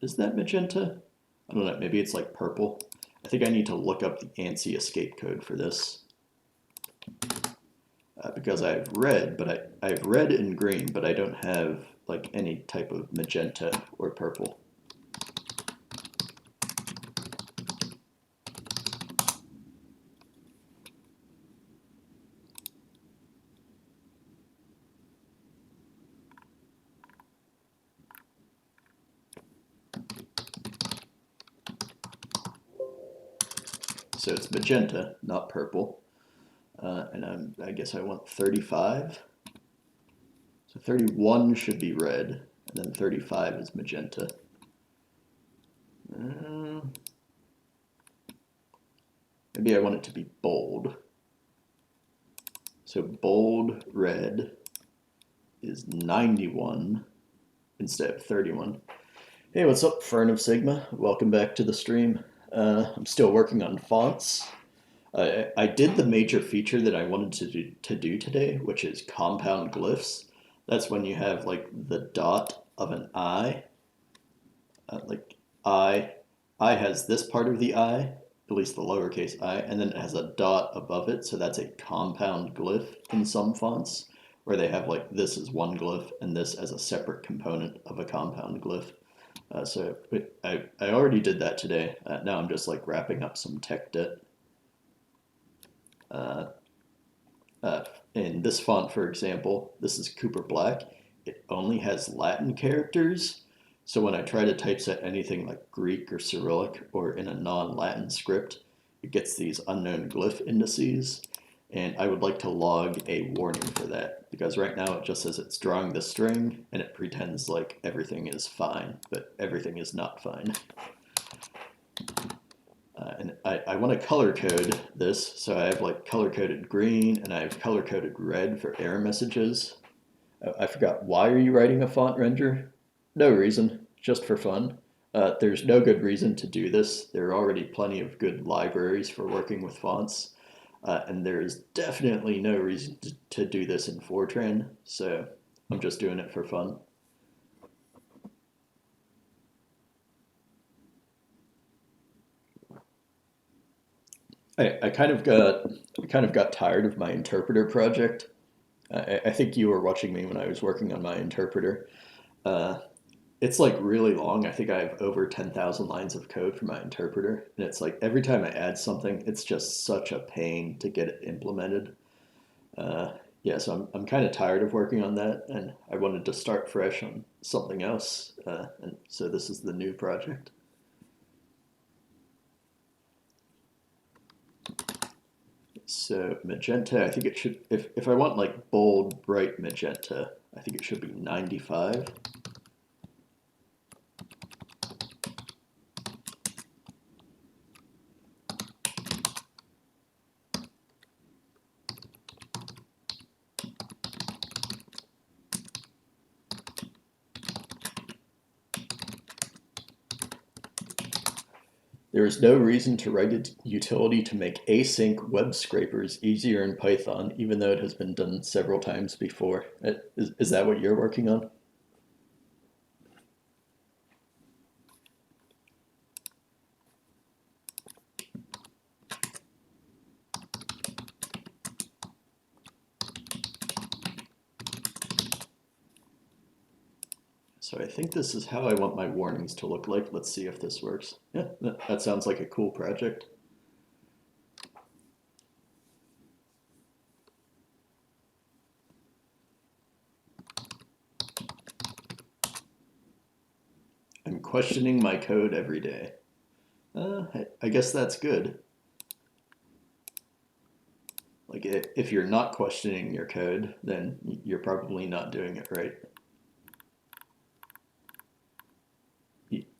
Is that magenta? I don't know, maybe it's like purple. I think I need to look up the ANSI escape code for this. Because I have red, but I have red and green, but I don't have like any type of magenta or purple. So it's magenta, not purple. And I guess I want 35. So 31 should be red, and then 35 is magenta. Maybe I want it to be bold. So bold red is 91 instead of 31. Hey, what's up, Fern of Sigma? Welcome back to the stream. I'm still working on fonts. I did the major feature that I wanted to do today, which is compound glyphs. That's when you have like the dot of an I. Like I has this part of the I, at least the lowercase I, and then it has a dot above it, so that's a compound glyph in some fonts, where they have like this as one glyph and this as a separate component of a compound glyph. So I already did that today. Now I'm just like wrapping up some tech debt. In this font, for example, this is Cooper Black. It only has Latin characters. So when I try to typeset anything like Greek or Cyrillic or in a non-Latin script, it gets these unknown glyph indices. And I would like to log a warning for that, because right now it just says it's drawing the string and it pretends like everything is fine, but everything is not fine. And I want to color code this, so I have like color coded green and I have color coded red for error messages. I forgot, why are you writing a font render? No reason, just for fun. There's no good reason to do this. There are already plenty of good libraries for working with fonts. And there's definitely no reason to do this in Fortran, so I'm just doing it for fun. I kind of got tired of my interpreter project. I think you were watching me when I was working on my interpreter. Uh, it's like really long. I think I have over 10,000 lines of code for my interpreter. And it's like every time I add something, it's just such a pain to get it implemented. Uh, yeah, so I'm kind of tired of working on that, and I wanted to start fresh on something else. And so this is the new project. So magenta, I think it should, if I want like bold, bright magenta, I think it should be 95. There is no reason to write a utility to make async web scrapers easier in Python, even though it has been done several times before. Is that what you're working on? So I think this is how I want my warnings to look like. Let's see if this works. Yeah, that sounds like a cool project. I'm questioning my code every day. I guess that's good. Like if you're not questioning your code, then you're probably not doing it right.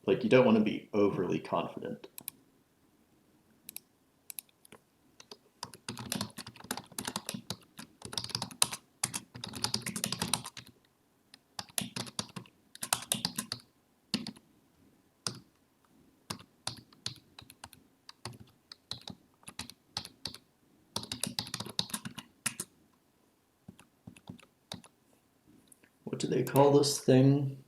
Like you don't want to be overly confident. What do they call this thing?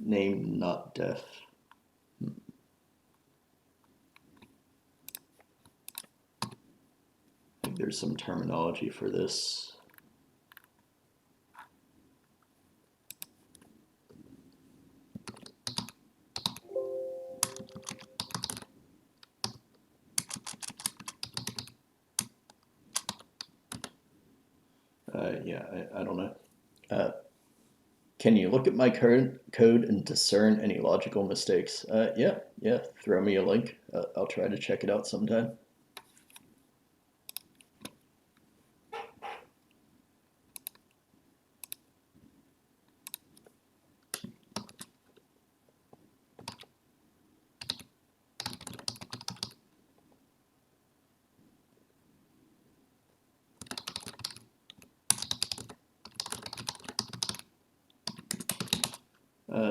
Name not def. I think there's some terminology for this. Yeah, I don't know. Can you look at my current code and discern any logical mistakes? Yeah, throw me a link. I'll try to check it out sometime.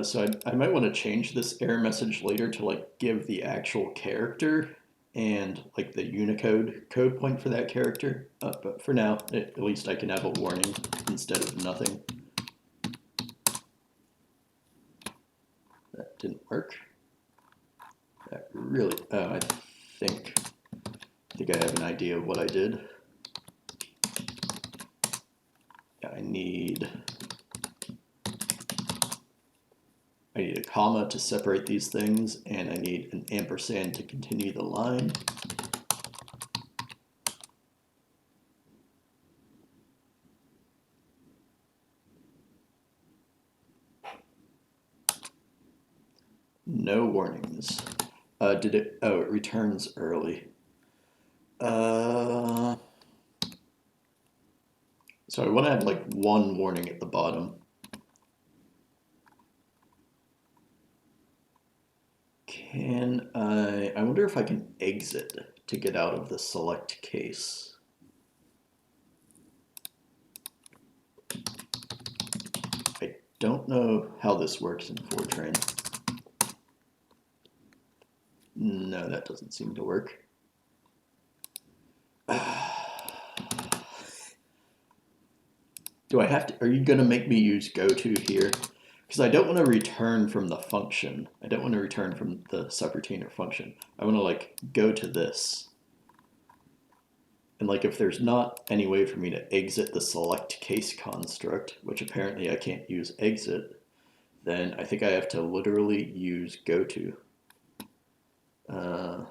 So I might want to change this error message later to like give the actual character and like the Unicode code point for that character. But for now, at least I can have a warning instead of nothing. That didn't work. That really, I think I have an idea of what I did. Yeah, I need a comma to separate these things, and I need an ampersand to continue the line. No warnings. Did it? Oh, it returns early. So I want to have like one warning at the bottom. I wonder if I can exit to get out of the select case. I don't know how this works in Fortran. No, that doesn't seem to work. Do I have to, are you going to make me use goto here? Because I don't want to return from the function. I don't want to return from the subroutine or function. I want to like go to this. And like if there's not any way for me to exit the select case construct, which apparently I can't use exit, then I think I have to literally use goto. I'm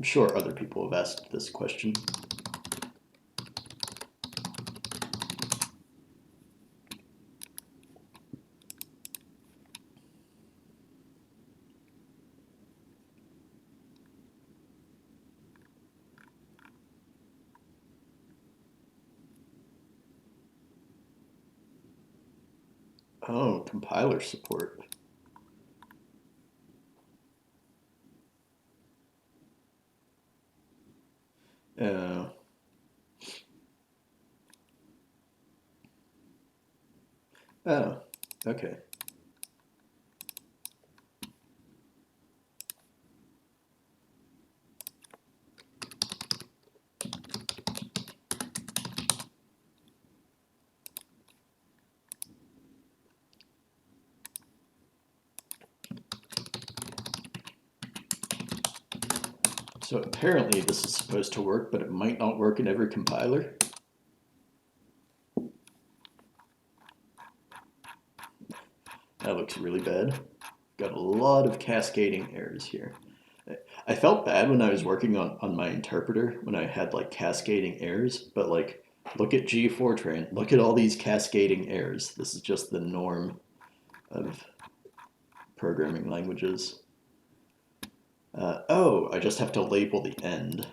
sure other people have asked this question. Oh, compiler support. Uh, oh, okay. So apparently this is supposed to work, but it might not work in every compiler. That looks really bad. Got a lot of cascading errors here. I felt bad when I was working on my interpreter when I had like cascading errors, but like look at G4tran, look at all these cascading errors. This is just the norm of programming languages. Oh, I just have to label the end.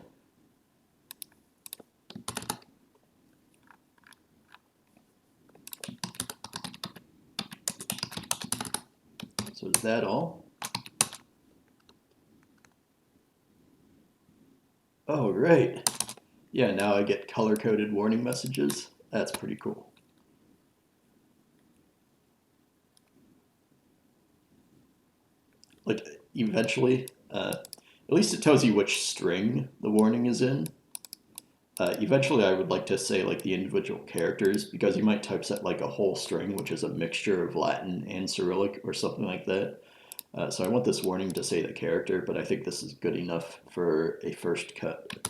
So is that all? Oh, right. Yeah, now I get color-coded warning messages. That's pretty cool. Like, eventually, at least it tells you which string the warning is in. Eventually, I would like to say like the individual characters, because you might typeset like a whole string, which is a mixture of Latin and Cyrillic or something like that. So I want this warning to say the character, but I think this is good enough for a first cut.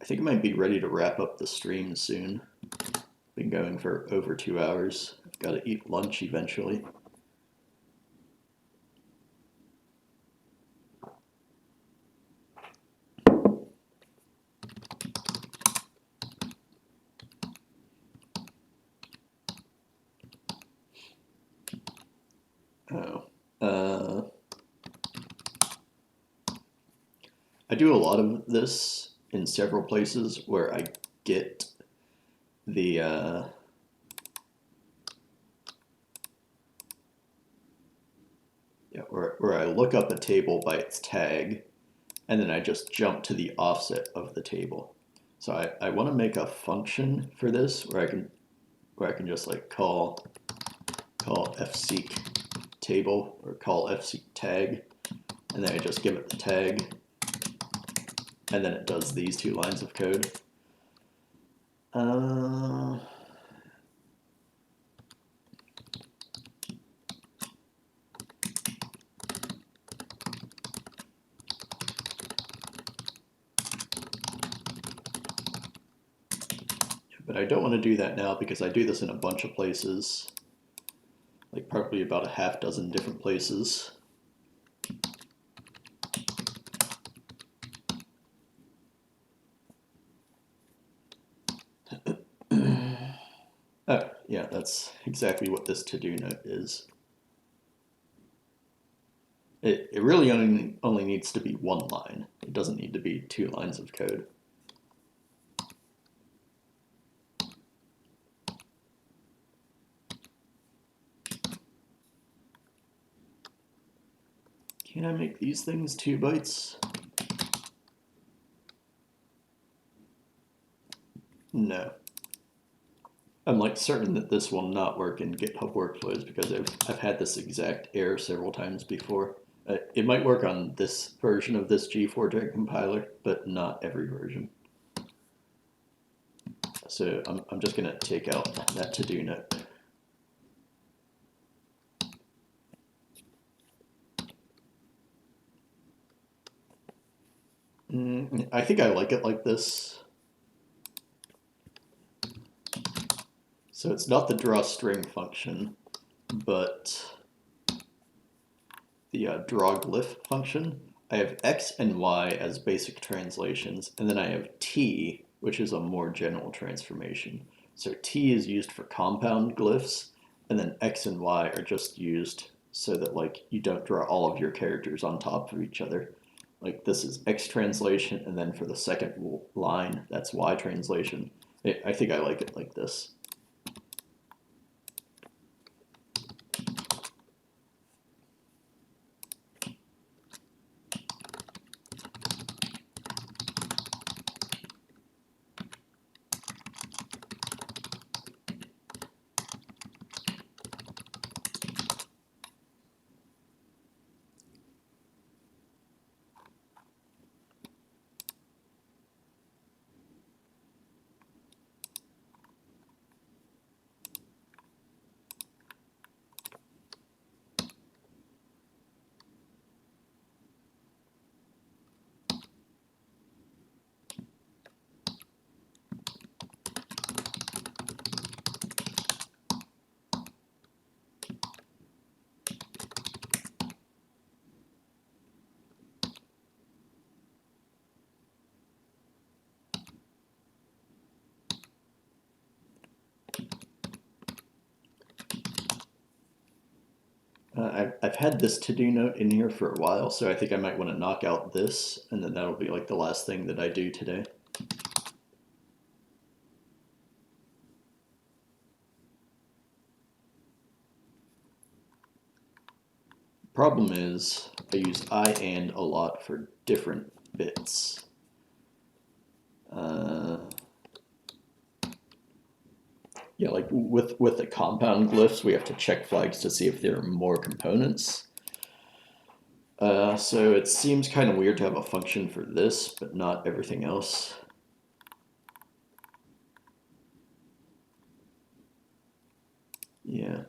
I think I might be ready to wrap up the stream soon. Been going for over 2 hours. I've got to eat lunch eventually. Oh. I do a lot of this in several places where I get the where I look up a table by its tag, and then I just jump to the offset of the table. So I want to make a function for this where I can just like call fseek table or call fseek tag, and then I just give it the tag, and then it does these 2 lines of code. But I don't want to do that now because I do this in a bunch of places, like probably about a half dozen different places. Oh, yeah, that's exactly what this to-do note is. It really only needs to be 1 line. It doesn't need to be 2 lines of code. Can I make these things 2 bytes? No. I'm like certain that this will not work in GitHub workflows because I've had this exact error several times before. It might work on this version of this G4 compiler, but not every version. So I'm just going to take out that to-do note. I think I like it like this. So it's not the drawString function, but the draw glyph function. I have X and Y as basic translations, and then I have T, which is a more general transformation. So T is used for compound glyphs, and then X and Y are just used so that like you don't draw all of your characters on top of each other. Like this is X translation, and then for the second line, that's Y translation. I think I like it like this. I've had this to-do note in here for a while, so I think I might want to knock out this, and then that'll be like the last thing that I do today. Problem is, I use I and a lot for different bits. Yeah, like with the compound glyphs, we have to check flags to see if there are more components. So it seems kind of weird to have a function for this, but not everything else. Yeah.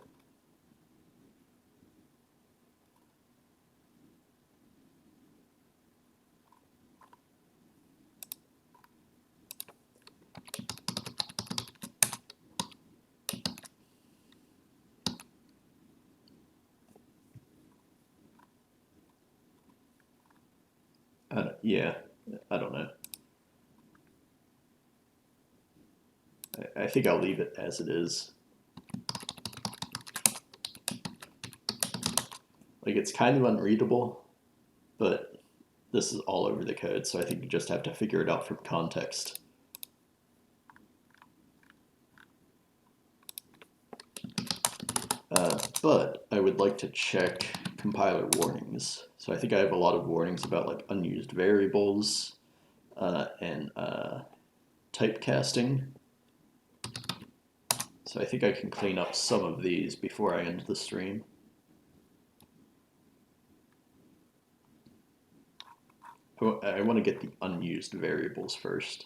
Yeah, I don't know. I think I'll leave it as it is. Like it's kind of unreadable, but this is all over the code, so I think you just have to figure it out from context. But I would like to check compiler warnings. So I think I have a lot of warnings about like unused variables and typecasting. So I think I can clean up some of these before I end the stream. I want to get the unused variables first.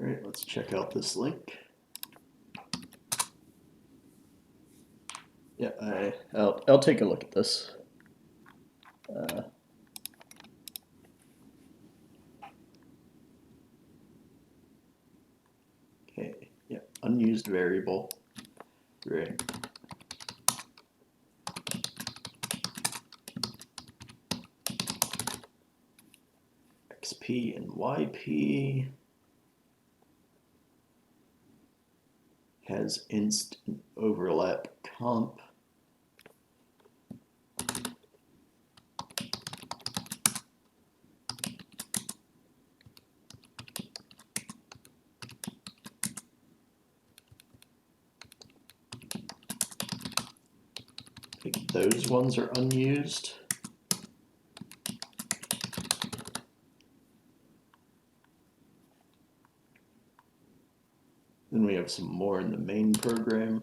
All right, let's check out this link. Yeah, I'll take a look at this. Okay, yeah, unused variable. Great. XP and YP has inst and overlap comp. I think those ones are unused. Then we have some more in the main program.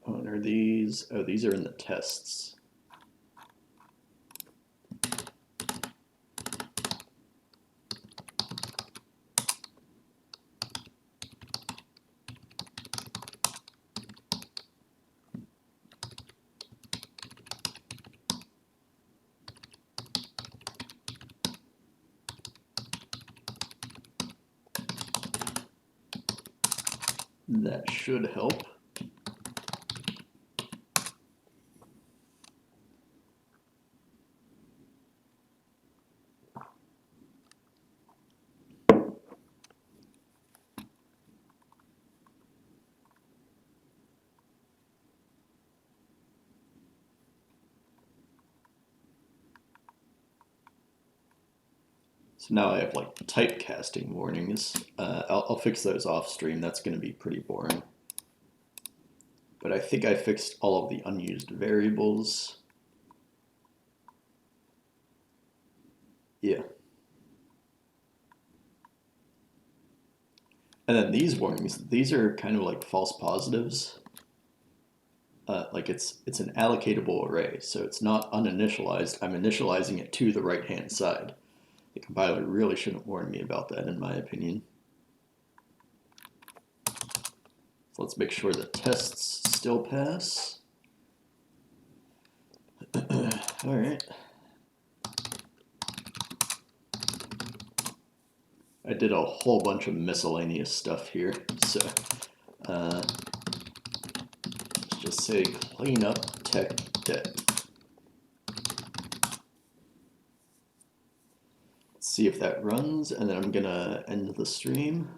Oh, and are these? Oh, these are in the tests. That should help. So now I have like typecasting warnings. I'll fix those off stream. That's going to be pretty boring. But I think I fixed all of the unused variables. Yeah. And then these warnings, these are kind of like false positives. Like it's an allocatable array, so it's not uninitialized. I'm initializing it to the right-hand side. The compiler really shouldn't warn me about that, in my opinion. So let's make sure the tests still pass. All right. I did a whole bunch of miscellaneous stuff here, so let's just say cleanup tech debt. Let's see if that runs, and then I'm gonna end the stream.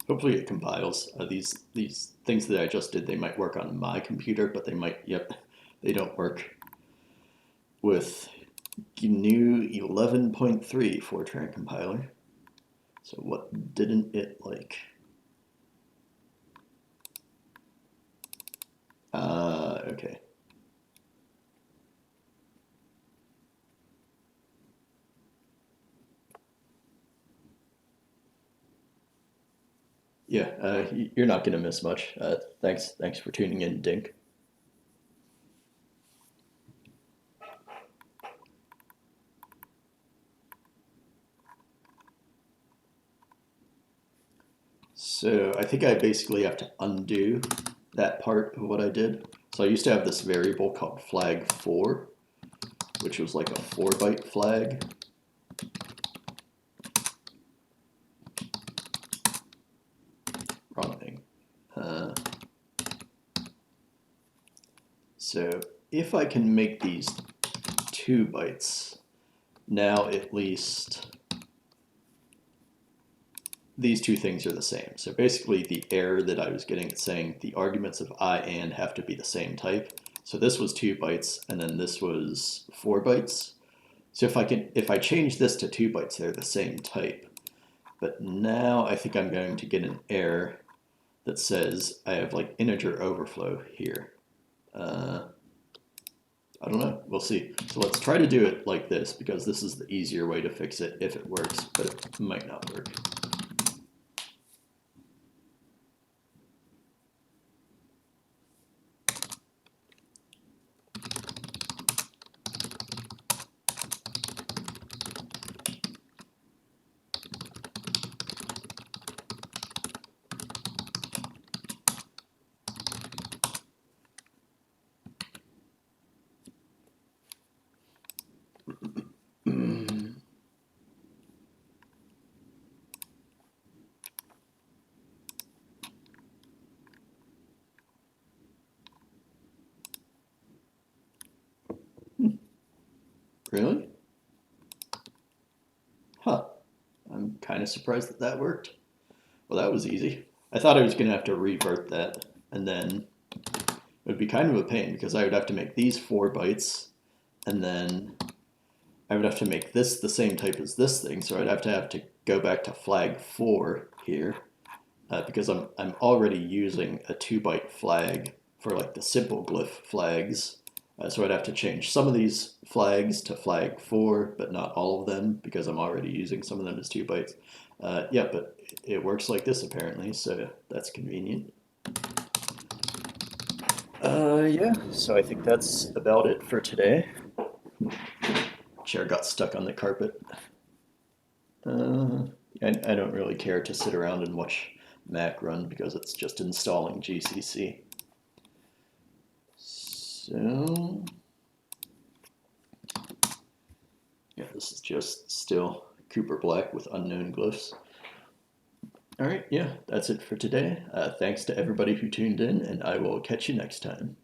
Hopefully it compiles. These things that I just did, they might work on my computer, but they might, yep, they don't work with GNU 11.3 Fortran compiler. So what didn't it like? Okay. Yeah, you're not gonna miss much. Thanks for tuning in, Dink. So I think I basically have to undo that part of what I did. So I used to have this variable called flag4, which was like a 4-byte flag. Wrong thing. So if I can make these 2 bytes, now at least these two things are the same. So basically the error that I was getting at saying the arguments of I and have to be the same type. So this was 2 bytes and then this was 4 bytes. So if I change this to 2 bytes, they're the same type. But now I think I'm going to get an error that says I have like integer overflow here. I don't know, we'll see. So let's try to do it like this because this is the easier way to fix it if it works, but it might not work. Really? Huh. I'm kind of surprised that that worked. Well, that was easy. I thought I was going to have to revert that, and then it would be kind of a pain because I would have to make these 4 bytes, and then I would have to make this the same type as this thing, so I'd have to go back to flag 4 here, because I'm already using a 2-byte flag for like the simple glyph flags. So I'd have to change some of these flags to flag 4, but not all of them because I'm already using some of them as 2 bytes. Yeah, but it works like this apparently, so that's convenient. Yeah, so I think that's about it for today. Chair got stuck on the carpet. I don't really care to sit around and watch Mac run because it's just installing GCC. So, yeah, this is just still Cooper Black with unknown glyphs. All right, yeah, that's it for today. Thanks to everybody who tuned in, and I will catch you next time.